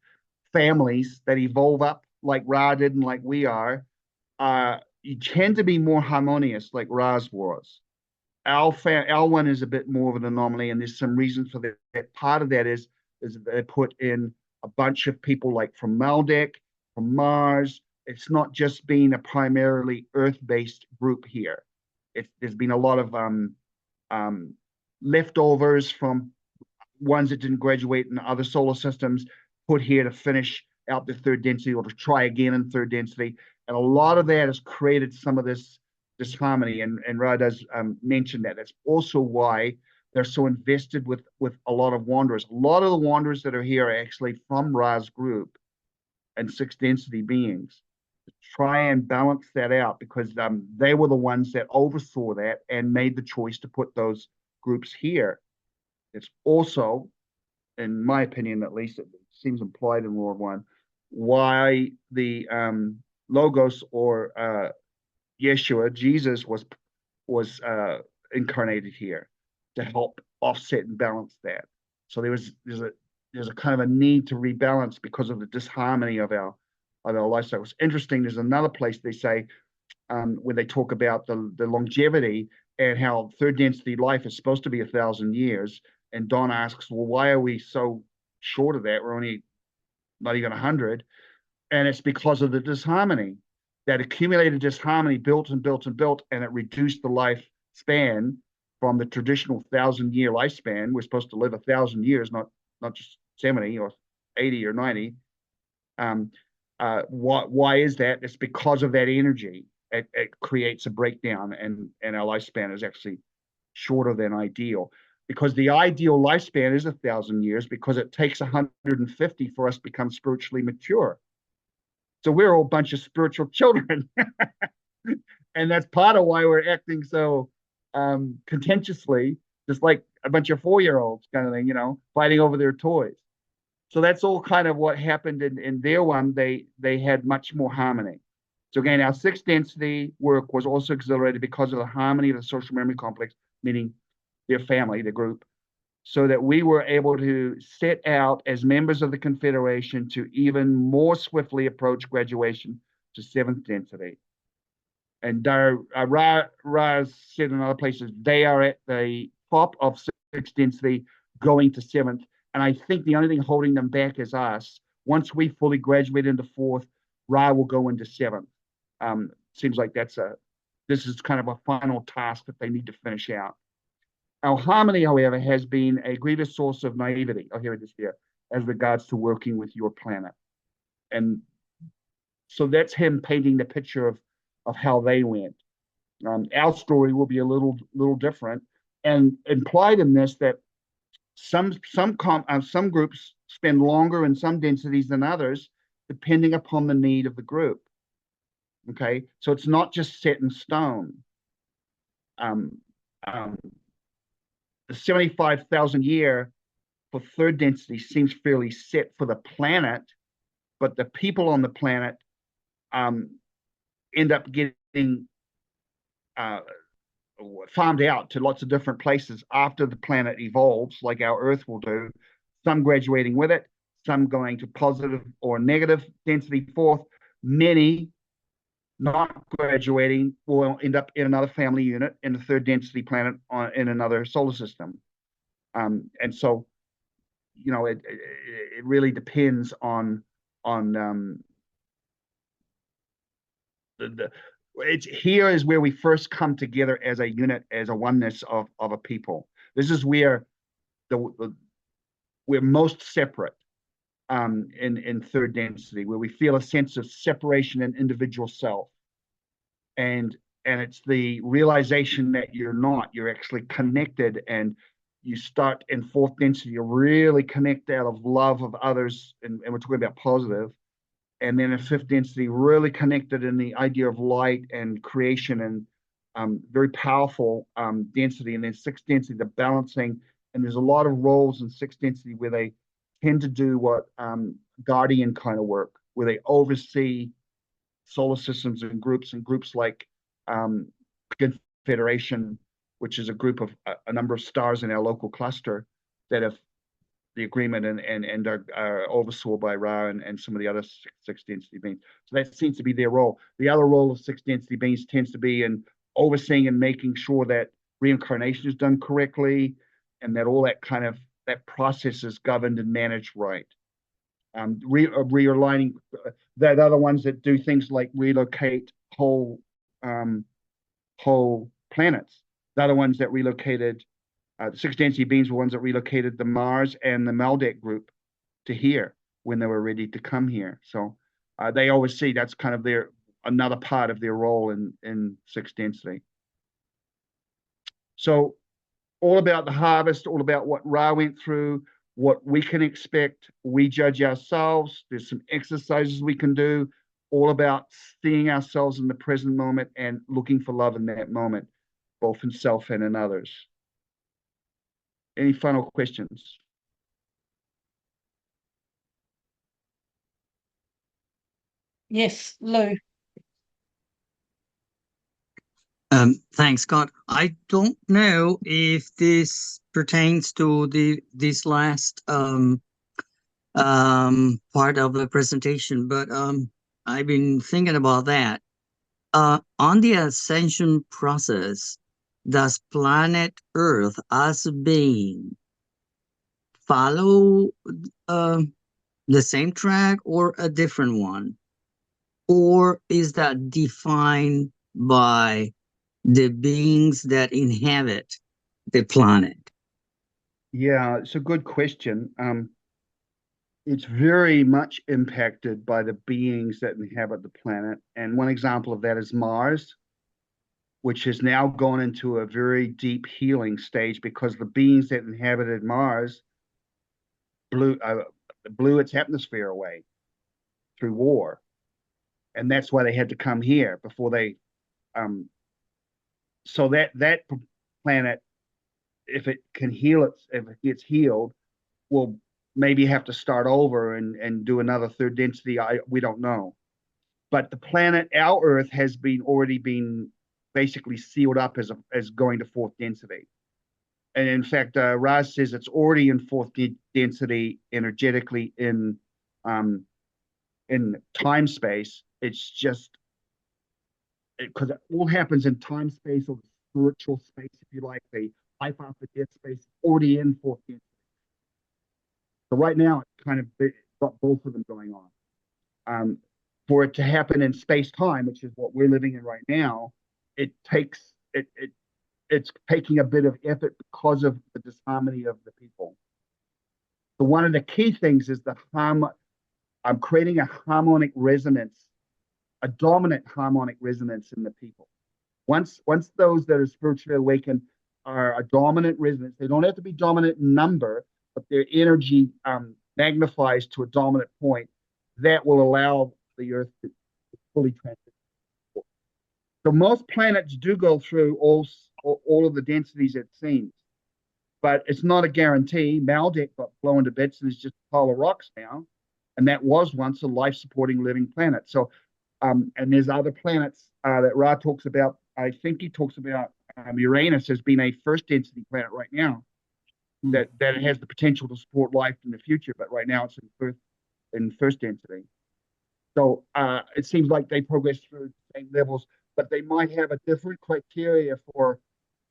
families that evolve up like Ra did and like we are, you tend to be more harmonious like Ra's was. Our one is a bit more of an anomaly, and there's some reasons for that. Part of that is they put in a bunch of people like from Maldek, from Mars. It's not just been a primarily Earth-based group here. There's been a lot of leftovers from ones that didn't graduate in other solar systems put here to finish out the third density or to try again in third density. And a lot of that has created some of this disharmony. And Ra does mention that. That's also why they're so invested with a lot of wanderers. A lot of the wanderers that are here are actually from Ra's group and sixth density beings to try and balance that out, because they were the ones that oversaw that and made the choice to put those groups here. It's also, in my opinion at least, it seems implied in Lord One, why the Logos or Yeshua, Jesus, was incarnated here to help offset and balance that. So there's a kind of a need to rebalance because of the disharmony of our lifestyle. It's interesting. There's another place they say when they talk about the longevity and how third density life is supposed to be 1,000 years. And Don asks, well, why are we so short of that? We're only not even 100. And it's because of the disharmony. That accumulated disharmony built and built and built, and it reduced the lifespan from the traditional 1,000-year lifespan. We're supposed to live 1,000 years, not just 70 or 80 or 90. Why is that? It's because of that energy. It creates a breakdown, and our lifespan is actually shorter than ideal. Because the ideal lifespan is 1,000 years, because it takes 150 for us to become spiritually mature. So we're all a bunch of spiritual children. And that's part of why we're acting so contentiously, just like a bunch of 4-year-olds kind of thing, fighting over their toys. So that's all kind of what happened in their one. They had much more harmony. So again, our sixth density work was also exhilarated because of the harmony of the social memory complex, meaning their family, the group, so that we were able to set out as members of the Confederation to even more swiftly approach graduation to seventh density. And Ra said in other places, they are at the top of sixth density going to seventh. And I think the only thing holding them back is us. Once we fully graduate into fourth, Ra will go into seventh. Seems like this is kind of a final task that they need to finish out. Our harmony, however, has been a grievous source of naivety. I'll hear it here as regards to working with your planet. And so that's him painting the picture of how they went. Our story will be a little different, and implied in this that some groups spend longer in some densities than others, depending upon the need of the group. Okay, so it's not just set in stone. The 75,000 year for third density seems fairly set for the planet, but the people on the planet end up getting farmed out to lots of different places after the planet evolves, like our Earth will do. Some graduating with it, some going to positive or negative density fourth. Many not graduating will end up in another family unit in the third density planet in another solar system. And so, it really depends on it's here is where we first come together as a unit, as a oneness of a people. This is where we're most separate in third density, where we feel a sense of separation and individual self. And it's the realization that you're actually connected, and you start in fourth density, you really connect out of love of others, and we're talking about positive. And then in fifth density, really connected in the idea of light and creation, and very powerful density. And then sixth density, the balancing. And there's a lot of roles in sixth density where they tend to do what guardian kind of work, where they oversee solar systems and groups like Confederation, which is a group of a number of stars in our local cluster that have the agreement and are oversaw by Ra and some of the other six density beings. So that seems to be their role. The other role of six density beings tends to be in overseeing and making sure that reincarnation is done correctly, and that all that kind of that process is governed and managed right. Realigning that other ones that do things like relocate whole planets. The other ones that relocated the six density beings were ones that relocated the Mars and the Maldek group to here when they were ready to come here. So they always see that's kind of another part of their role in six density. So all about the harvest, all about what Ra went through, what we can expect. We judge ourselves. There's some exercises we can do, all about seeing ourselves in the present moment and looking for love in that moment, both in self and in others. Any final questions? Yes, Lou. Thanks, Scott. I don't know if this pertains to this last part of the presentation, but I've been thinking about that. On the ascension process, does planet Earth as a being follow the same track or a different one? Or is that defined by the beings that inhabit the planet? Yeah, it's a good question. It's very much impacted by the beings that inhabit the planet. And one example of that is Mars, which has now gone into a very deep healing stage because the beings that inhabited Mars blew its atmosphere away through war. And that's why they had to come here before they so that planet, if it can heal it, if it gets healed, will maybe have to start over and do another third density. We don't know. But the planet, our Earth, has already been basically sealed up as going to fourth density. And in fact, Raz says it's already in fourth density energetically in time space. It's just because it all happens in time space or spiritual space, if you like, the life after death space, already in fourth density. So right now, it's kind of got both of them going on. For it to happen in space time, which is what we're living in right now, it's taking a bit of effort because of the disharmony of the people. So one of the key things is I'm creating a harmonic resonance, a dominant harmonic resonance in the people. Once those that are spiritually awakened are a dominant resonance, they don't have to be dominant in number, but their energy magnifies to a dominant point that will allow the Earth to fully transition. So most planets do go through all of the densities it seems, but it's not a guarantee. Maldek got blown to bits and is just a pile of rocks now, and that was once a life-supporting living planet. So, and there's other planets that Ra talks about. I think he talks about Uranus as being a first density planet right now, that it has the potential to support life in the future, but right now it's in first density. So it seems like they progress through the same levels, but they might have a different criteria for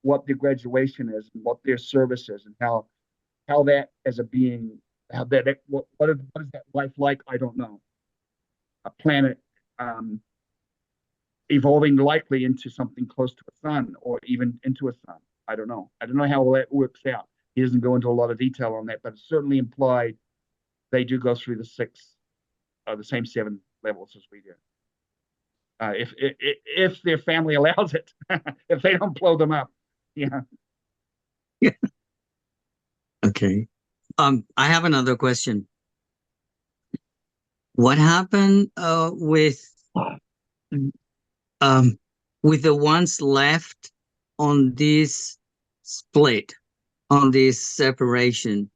what their graduation is and what their service is and how that as a being, what is that life like? I don't know. A planet evolving likely into something close to a son or even into a son. I don't know. I don't know how that works out. He doesn't go into a lot of detail on that, but it's certainly implied they do go through the same 7 levels as we do. If their family allows it, if they don't blow them up, yeah. Yeah. Okay. I have another question. What happened with the ones left on this split, on this separation?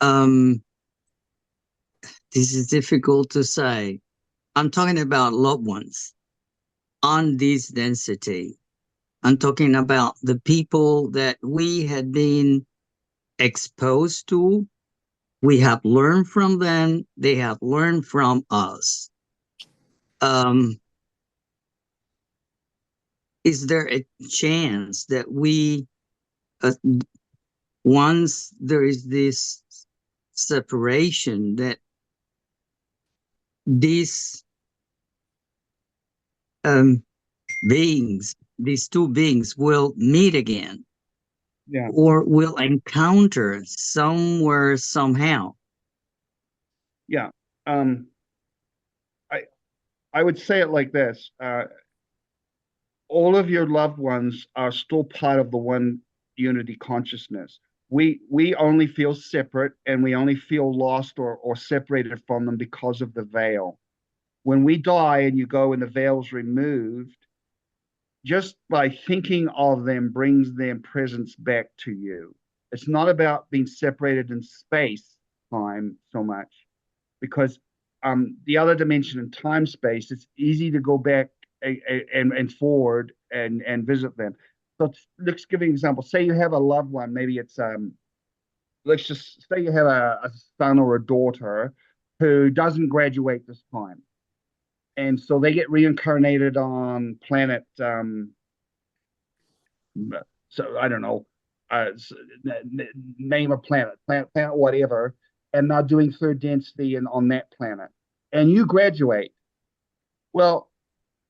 This is difficult to say. I'm talking about loved ones on this density. I'm talking about the people that we had been exposed to. We have learned from them. They have learned from us. Is there a chance that we, once there is this separation, that these beings, these two beings, will meet again? Yeah. Or will encounter somewhere, somehow? Yeah. I would say it like this. All of your loved ones are still part of the one unity consciousness. We only feel separate and we only feel lost or separated from them because of the veil. When we die and you go and the veil's removed, just by thinking of them brings their presence back to you. It's not about being separated in space, time so much, because the other dimension in time space, it's easy to go back and forward and visit them. So let's give an example. Say you have a loved one, maybe it's let's just say you have a son or a daughter who doesn't graduate this time. And so they get reincarnated on planet so I don't know, name a planet whatever, and they're doing third density on that planet, and you graduate. Well,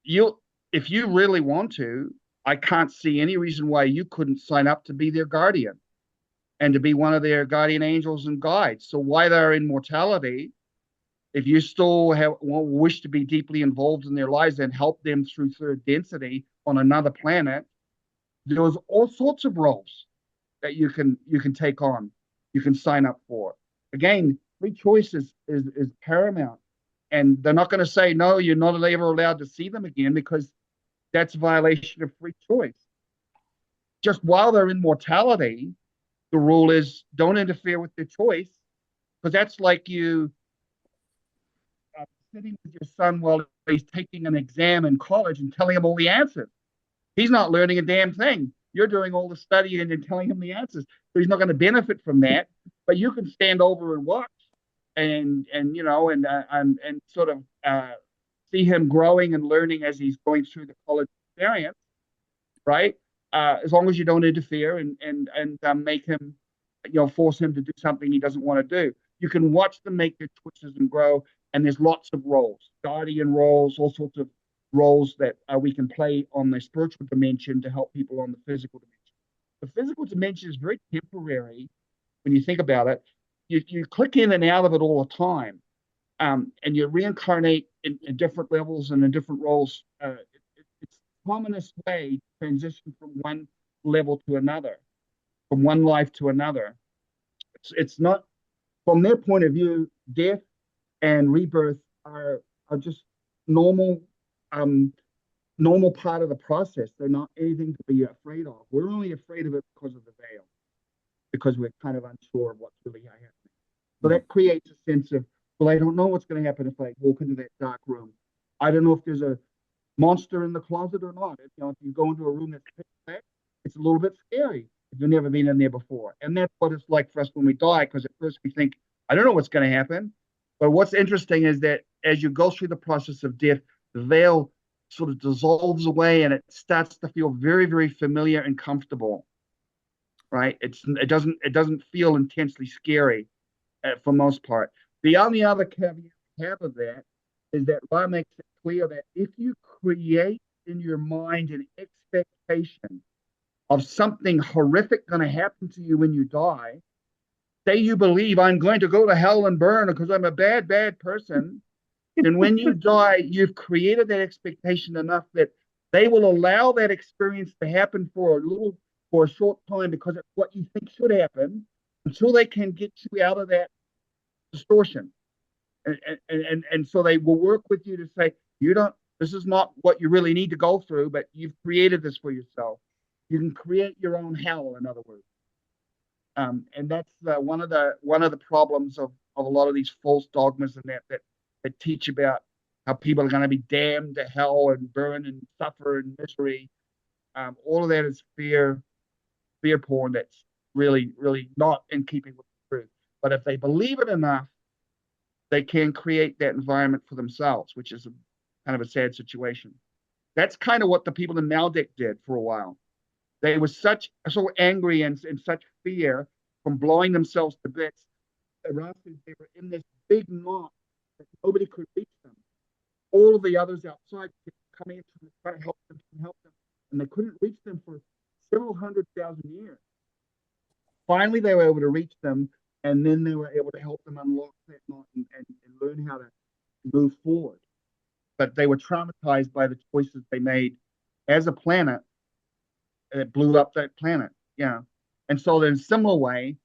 if you really want to, I can't see any reason why you couldn't sign up to be their guardian and to be one of their guardian angels and guides. So why they're in mortality, if you still wish to be deeply involved in their lives and help them through third density on another planet, there's all sorts of roles that you can take on, you can sign up for. Again, free choice is paramount, and they're not going to say no, you're not ever allowed to see them again, because that's a violation of free choice. Just while they're in mortality, the rule is don't interfere with their choice, because that's like you sitting with your son while he's taking an exam in college and telling him all the answers. He's not learning a damn thing. You're doing all the studying and telling him the answers. So he's not going to benefit from that. But you can stand over and watch and sort of see him growing and learning as he's going through the college experience, right? As long as you don't interfere and make him, force him to do something he doesn't want to do. You can watch them make their choices and grow. And there's lots of roles, guardian roles, all sorts of roles that we can play on the spiritual dimension to help people on the physical dimension. The physical dimension is very temporary when you think about it. You click in and out of it all the time, and you reincarnate in different levels and in different roles. It's the commonest way to transition from one level to another, from one life to another. It's not, from their point of view, death and rebirth are just normal part of the process. They're not anything to be afraid of. We're only afraid of it because of the veil, because we're kind of unsure of what's really happening. So that creates a sense of, well, I don't know what's going to happen if I walk into that dark room. I don't know if there's a monster in the closet or not. If you go into a room that's pitch black, it's a little bit scary if you've never been in there before. And that's what it's like for us when we die, because at first we think, I don't know what's going to happen. But what's interesting is that as you go through the process of death, the veil sort of dissolves away and it starts to feel very, very familiar and comfortable, right? It doesn't feel intensely scary for most part. The only other caveat we have of that is that Ra makes it clear that if you create in your mind an expectation of something horrific going to happen to you when you die, say you believe I'm going to go to hell and burn because I'm a bad, bad person, and when you die, you've created that expectation enough that they will allow that experience to happen for a short time because it's what you think should happen until they can get you out of that distortion. And so they will work with you to say, this is not what you really need to go through, but you've created this for yourself. You can create your own hell, in other words. And that's one of the problems of a lot of these false dogmas and that teach about how people are going to be damned to hell and burn and suffer and misery. All of that is fear porn that's really, really not in keeping with the truth. But if they believe it enough, they can create that environment for themselves, which is kind of a sad situation. That's kind of what the people in Maldek did for a while. They were so angry and in such fear from blowing themselves to bits. They were in this big knot that nobody could reach them. All of the others outside kept coming in to try to help them, and they couldn't reach them for several 100,000 years. Finally, they were able to reach them, and then they were able to help them unlock that knot and learn how to move forward. But they were traumatized by the choices they made as a planet. It blew up that planet. Yeah. And so in a similar way,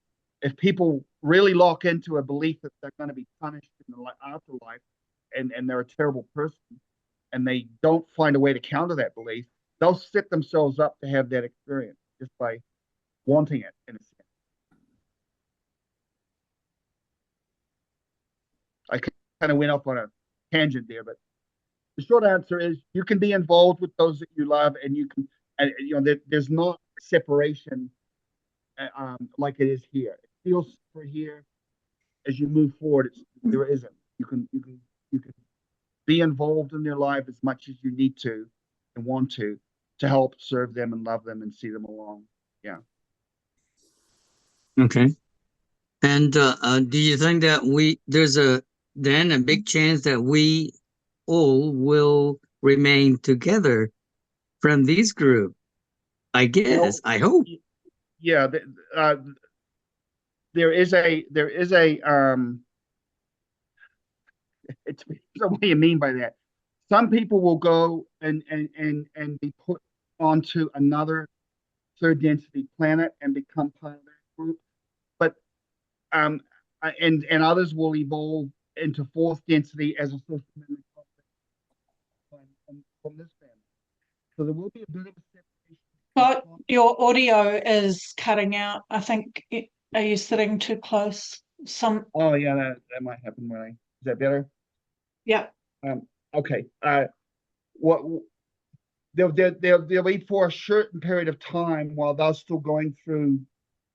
if people really lock into a belief that they're going to be punished in the afterlife and they're a terrible person and they don't find a way to counter that belief, they'll set themselves up to have that experience just by wanting it, in a sense. I kind of went off on a tangent there, but the short answer is you can be involved with those that you love, and you can, there's not separation like it is here. It feels for here as you move forward. There isn't. You can be involved in their life as much as you need to and want to help serve them and love them and see them along. Yeah. Okay. And do you think that there's a big chance that we all will remain together from this group? I guess. I hope. Yeah. There is a it depends on what you mean by that. Some people will go and be put onto another third density planet and become part of that group, but and others will evolve into fourth density as a system from this family. So there will be a bit of a separation. But your audio is cutting out. I think, are you sitting too close? Oh yeah, that might happen when is that better? Yeah. Okay. What they'll be for a certain period of time while they're still going through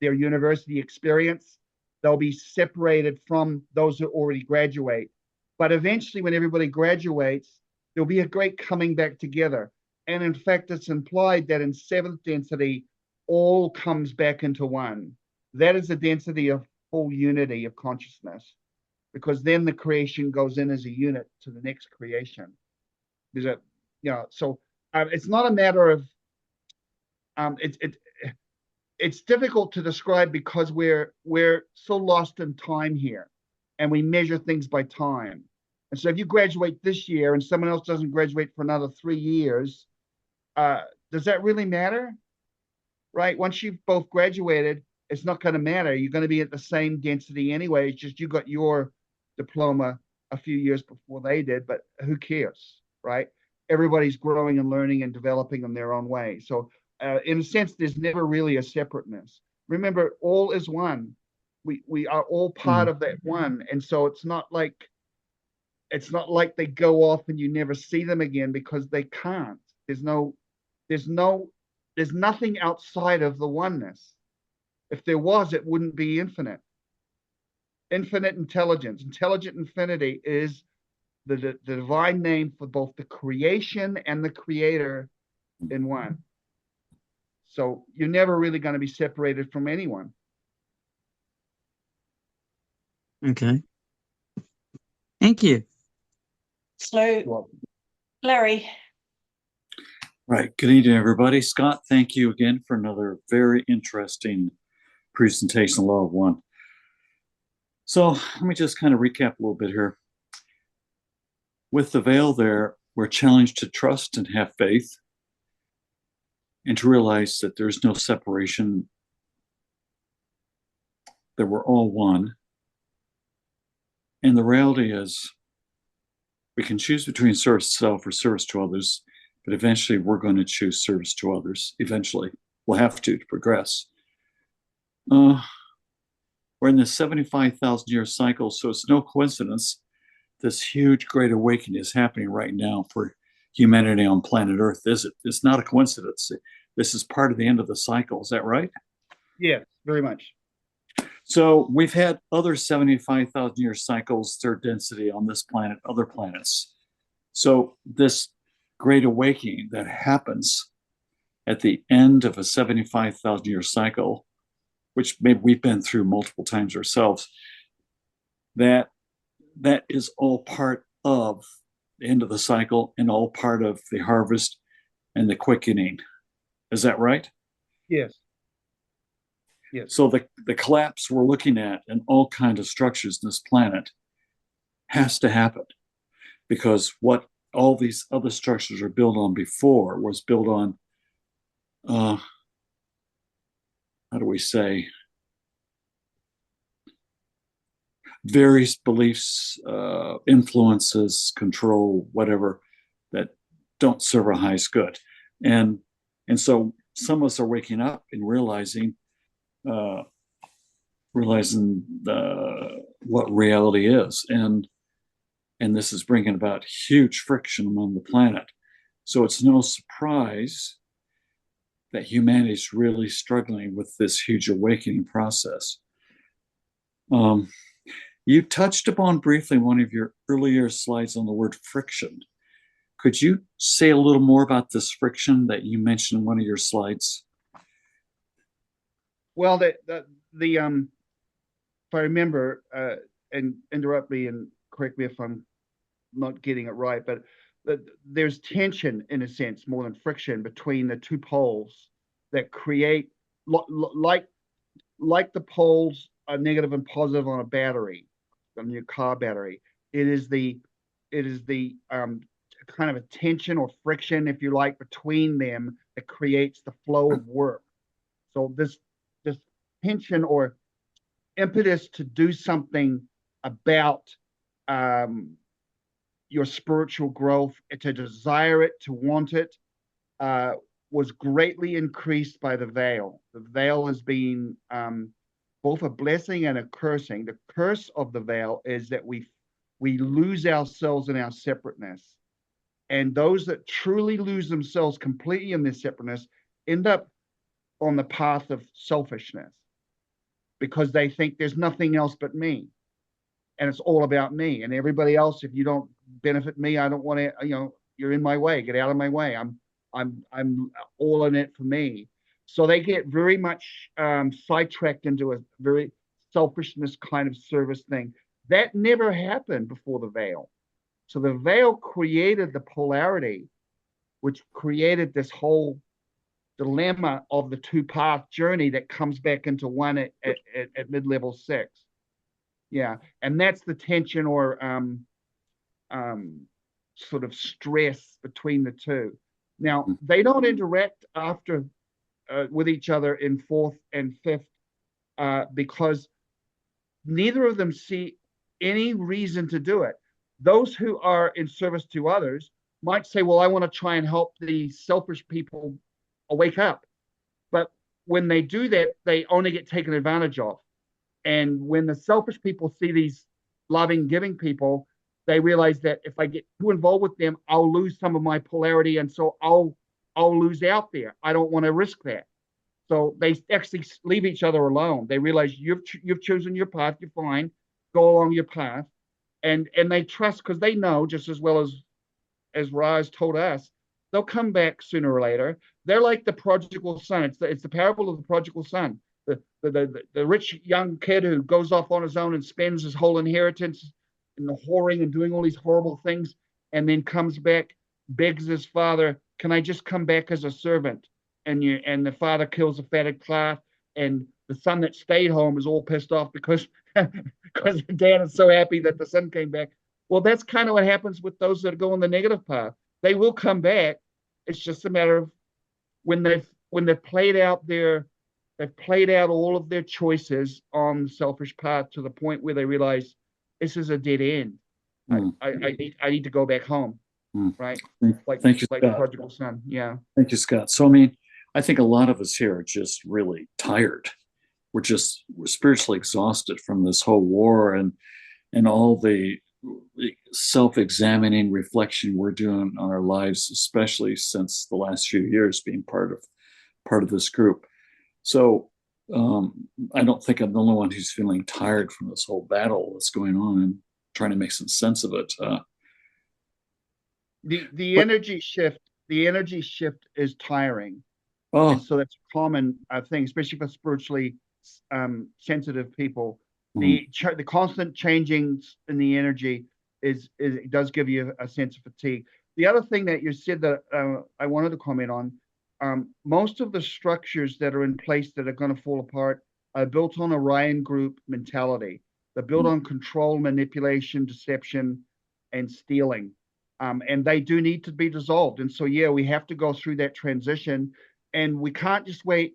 their university experience. They'll be separated from those who already graduate. But eventually, when everybody graduates, there'll be a great coming back together. And in fact, it's implied that in seventh density, all comes back into one. That is the density of full unity of consciousness, because then the creation goes in as a unit to the next creation. So it's not a matter of it's difficult to describe because we're so lost in time here, and we measure things by time. And so if you graduate this year and someone else doesn't graduate for another 3 years, does that really matter? Right? Once you've both graduated, it's not going to matter. You're going to be at the same density anyway. It's just you got your diploma a few years before they did, but who cares, right? Everybody's growing and learning and developing in their own way. So in a sense, there's never really a separateness. Remember, all is one. We are all part of that one. And so it's not like they go off and you never see them again, because they can't. There's nothing outside of the oneness. If there was, it wouldn't be infinite. Infinite intelligence. Intelligent infinity is the divine name for both the creation and the creator in one. So you're never really going to be separated from anyone. Okay. Thank you. So, Larry. Right. Good evening, everybody. Scott, thank you again for another very interesting presentation, Law of One. So let me just kind of recap a little bit here. With the veil there, we're challenged to trust and have faith and to realize that there's no separation, that we're all one. And the reality is we can choose between service to self or service to others, but eventually we're going to choose service to others. Eventually, we'll have to progress. We're in this 75,000 year cycle, so it's no coincidence this huge great awakening is happening right now for humanity on planet Earth, is it? It's not a coincidence. This is part of the end of the cycle. Is that right? Yeah, very much. So we've had other 75,000 year cycles, third density on this planet, other planets. So this great awakening that happens at the end of a 75,000 year cycle, which maybe we've been through multiple times ourselves, that is all part of the end of the cycle and all part of the harvest and the quickening. Is that right? Yes. Yes. So the collapse we're looking at in all kinds of structures in this planet has to happen, because what all these other structures are built on before was built on, how do we say, various beliefs, influences, control, whatever, that don't serve our highest good. And so some of us are waking up and realizing what reality is. And this is bringing about huge friction among the planet. So it's no surprise that humanity is really struggling with this huge awakening process. You touched upon briefly one of your earlier slides on the word friction. Could you say a little more about this friction that you mentioned in one of your slides? Well, if I remember, and interrupt me and correct me if I'm not getting it right, but there's tension, in a sense, more than friction, between the two poles that create, like the poles are negative and positive on a battery, on your car battery. It is the kind of a tension or friction, if you like, between them that creates the flow of work. So this tension or impetus to do something about your spiritual growth, to desire it, to want it, was greatly increased by the veil. The veil has been both a blessing and a cursing. The curse of the veil is that we lose ourselves in our separateness. And those that truly lose themselves completely in their separateness end up on the path of selfishness, because they think there's nothing else but me. And it's all about me. And everybody else, if you don't benefit me, I don't want to, you're in my way. Get out of my way. I'm all in it for me. So they get very much sidetracked into a very selfishness kind of service thing. That never happened before the veil. So the veil created the polarity, which created this whole dilemma of the two-path journey that comes back into one at mid-level 6. Yeah, and that's the tension or sort of stress between the two. Now, they don't interact after with each other in 4th and 5th because neither of them see any reason to do it. Those who are in service to others might say, well, I want to try and help the selfish people wake up. But when they do that, they only get taken advantage of. And when the selfish people see these loving, giving people, they realize that if I get too involved with them, I'll lose some of my polarity. And so I'll lose out there. I don't want to risk that. So they actually leave each other alone. They realize you've chosen your path. You're fine. Go along your path. And they trust, because they know, just as well as Raj told us, they'll come back sooner or later. They're like the prodigal son. It's the parable of the prodigal son. The rich young kid who goes off on his own and spends his whole inheritance in the whoring and doing all these horrible things, and then comes back, begs his father, can I just come back as a servant? And the father kills the fatted calf, and the son that stayed home is all pissed off because because the dad is so happy that the son came back. Well, that's kind of what happens with those that go on the negative path. They will come back. It's just a matter of when they've played out all of their choices on the selfish path to the point where they realize this is a dead end. I need to go back home. Right. Thank you, like Scott. prodigal son. Yeah. Thank you, Scott. So, I mean, I think a lot of us here are just really tired. We're spiritually exhausted from this whole war and all the self-examining reflection we're doing on our lives, especially since the last few years being part of this group. So I don't think I'm the only one who's feeling tired from this whole battle that's going on and trying to make some sense of it. The energy shift is tiring. And so that's a common thing, especially for spiritually sensitive people. The constant changing in the energy it does give you a sense of fatigue. The other thing that you said that I wanted to comment on, most of the structures that are in place that are going to fall apart are built on Orion group mentality. They're built on control, manipulation, deception, and stealing. And they do need to be dissolved. And so, yeah, we have to go through that transition, and we can't just wait.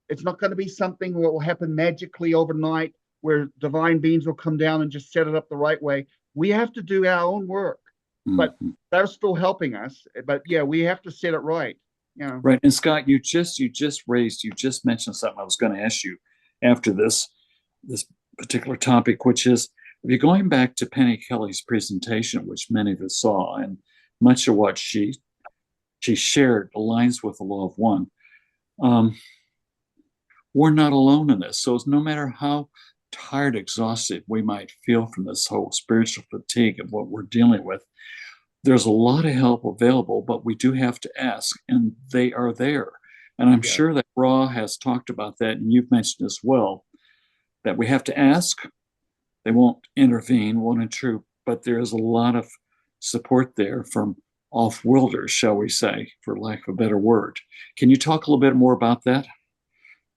It's not going to be something that will happen magically overnight where divine beings will come down and just set it up the right way. We have to do our own work, but they're still helping us. But yeah, we have to set it right. Yeah. Right. And Scott, you just mentioned something I was going to ask you after this particular topic, which is, if you're going back to Penny Kelly's presentation, which many of us saw, and much of what she shared aligns with the law of one, we're not alone in this. So no matter how tired, exhausted we might feel from this whole spiritual fatigue of what we're dealing with, there's a lot of help available, but we do have to ask, and they are there. And I'm sure that Ra has talked about that, and you've mentioned as well, that we have to ask. They won't intervene, won't intrude, but there is a lot of support there from off-worlders, shall we say, for lack of a better word. Can you talk a little bit more about that?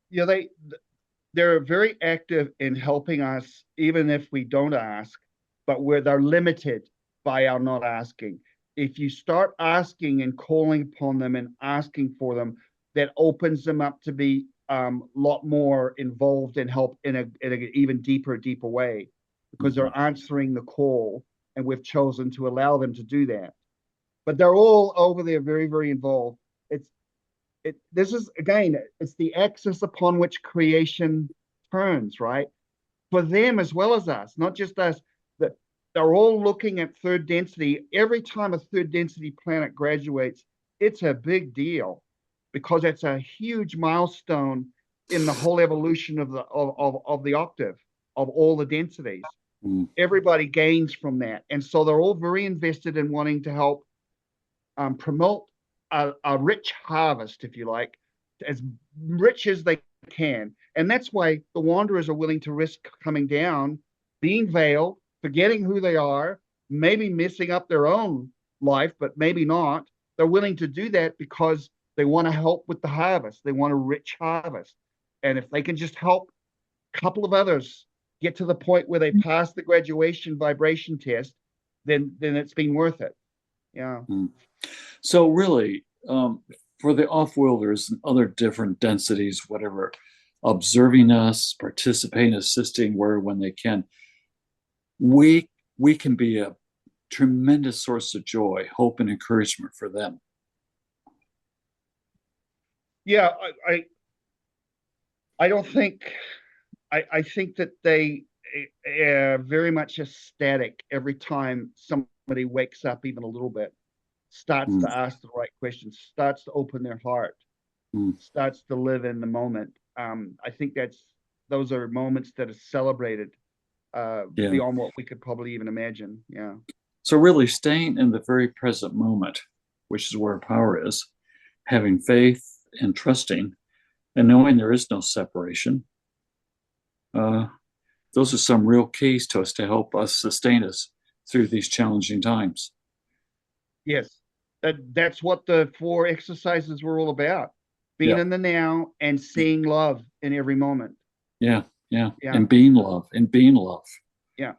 Yeah, they're very active in helping us, even if we don't ask, but where they're limited by our not asking. If you start asking and calling upon them and asking for them, that opens them up to be a lot more involved and help in an even deeper way, because they're answering the call, and we've chosen to allow them to do that. But they're all over there, very, very involved. This is, again, it's the axis upon which creation turns, right? For them as well as us, not just us. They're all looking at third density. Every time a third density planet graduates, it's a big deal, because it's a huge milestone in the whole evolution of the octave of all the densities. Everybody gains from that, and so they're all very invested in wanting to help promote a rich harvest, if you like, as rich as they can. And that's why the wanderers are willing to risk coming down, being veiled, forgetting who they are, maybe messing up their own life, but maybe not. They're willing to do that because they want to help with the harvest. They want a rich harvest. And if they can just help a couple of others get to the point where they pass the graduation vibration test, then it's been worth it. Yeah. So really, for the off-worlders and other different densities, whatever, observing us, participating, assisting when they can, we can be a tremendous source of joy, hope, and encouragement for them. Yeah, I don't think, I think that they are very much ecstatic every time somebody wakes up even a little bit, starts to ask the right questions, starts to open their heart, starts to live in the moment. I think those are moments that are celebrated beyond what we could probably even imagine. Yeah. So really staying in the very present moment, which is where power is, having faith and trusting, and knowing there is no separation. Those are some real keys to us to help us sustain us through these challenging times. Yes. That's what the 4 exercises were all about. Being Yeah. in the now and seeing love in every moment. Yeah. Yeah. And being love. Yeah.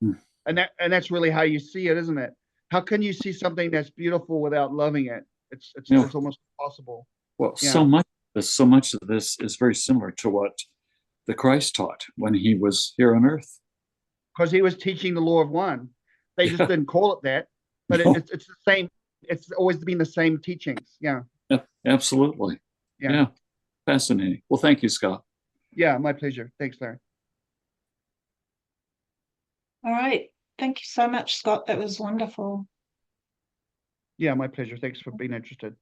Mm. And that's really how you see it, isn't it? How can you see something that's beautiful without loving it? It's Yeah. almost impossible. Well, Yeah. so much of this is very similar to what the Christ taught when he was here on earth. Because he was teaching the law of one. They just Yeah. didn't call it that, but No. it's the same. It's always been the same teachings. Yeah. Yeah, absolutely. Yeah. Yeah. Fascinating. Well, thank you, Scott. Yeah, my pleasure. Thanks, Larry. All right. Thank you so much, Scott. That was wonderful. Yeah, my pleasure. Thanks for being interested.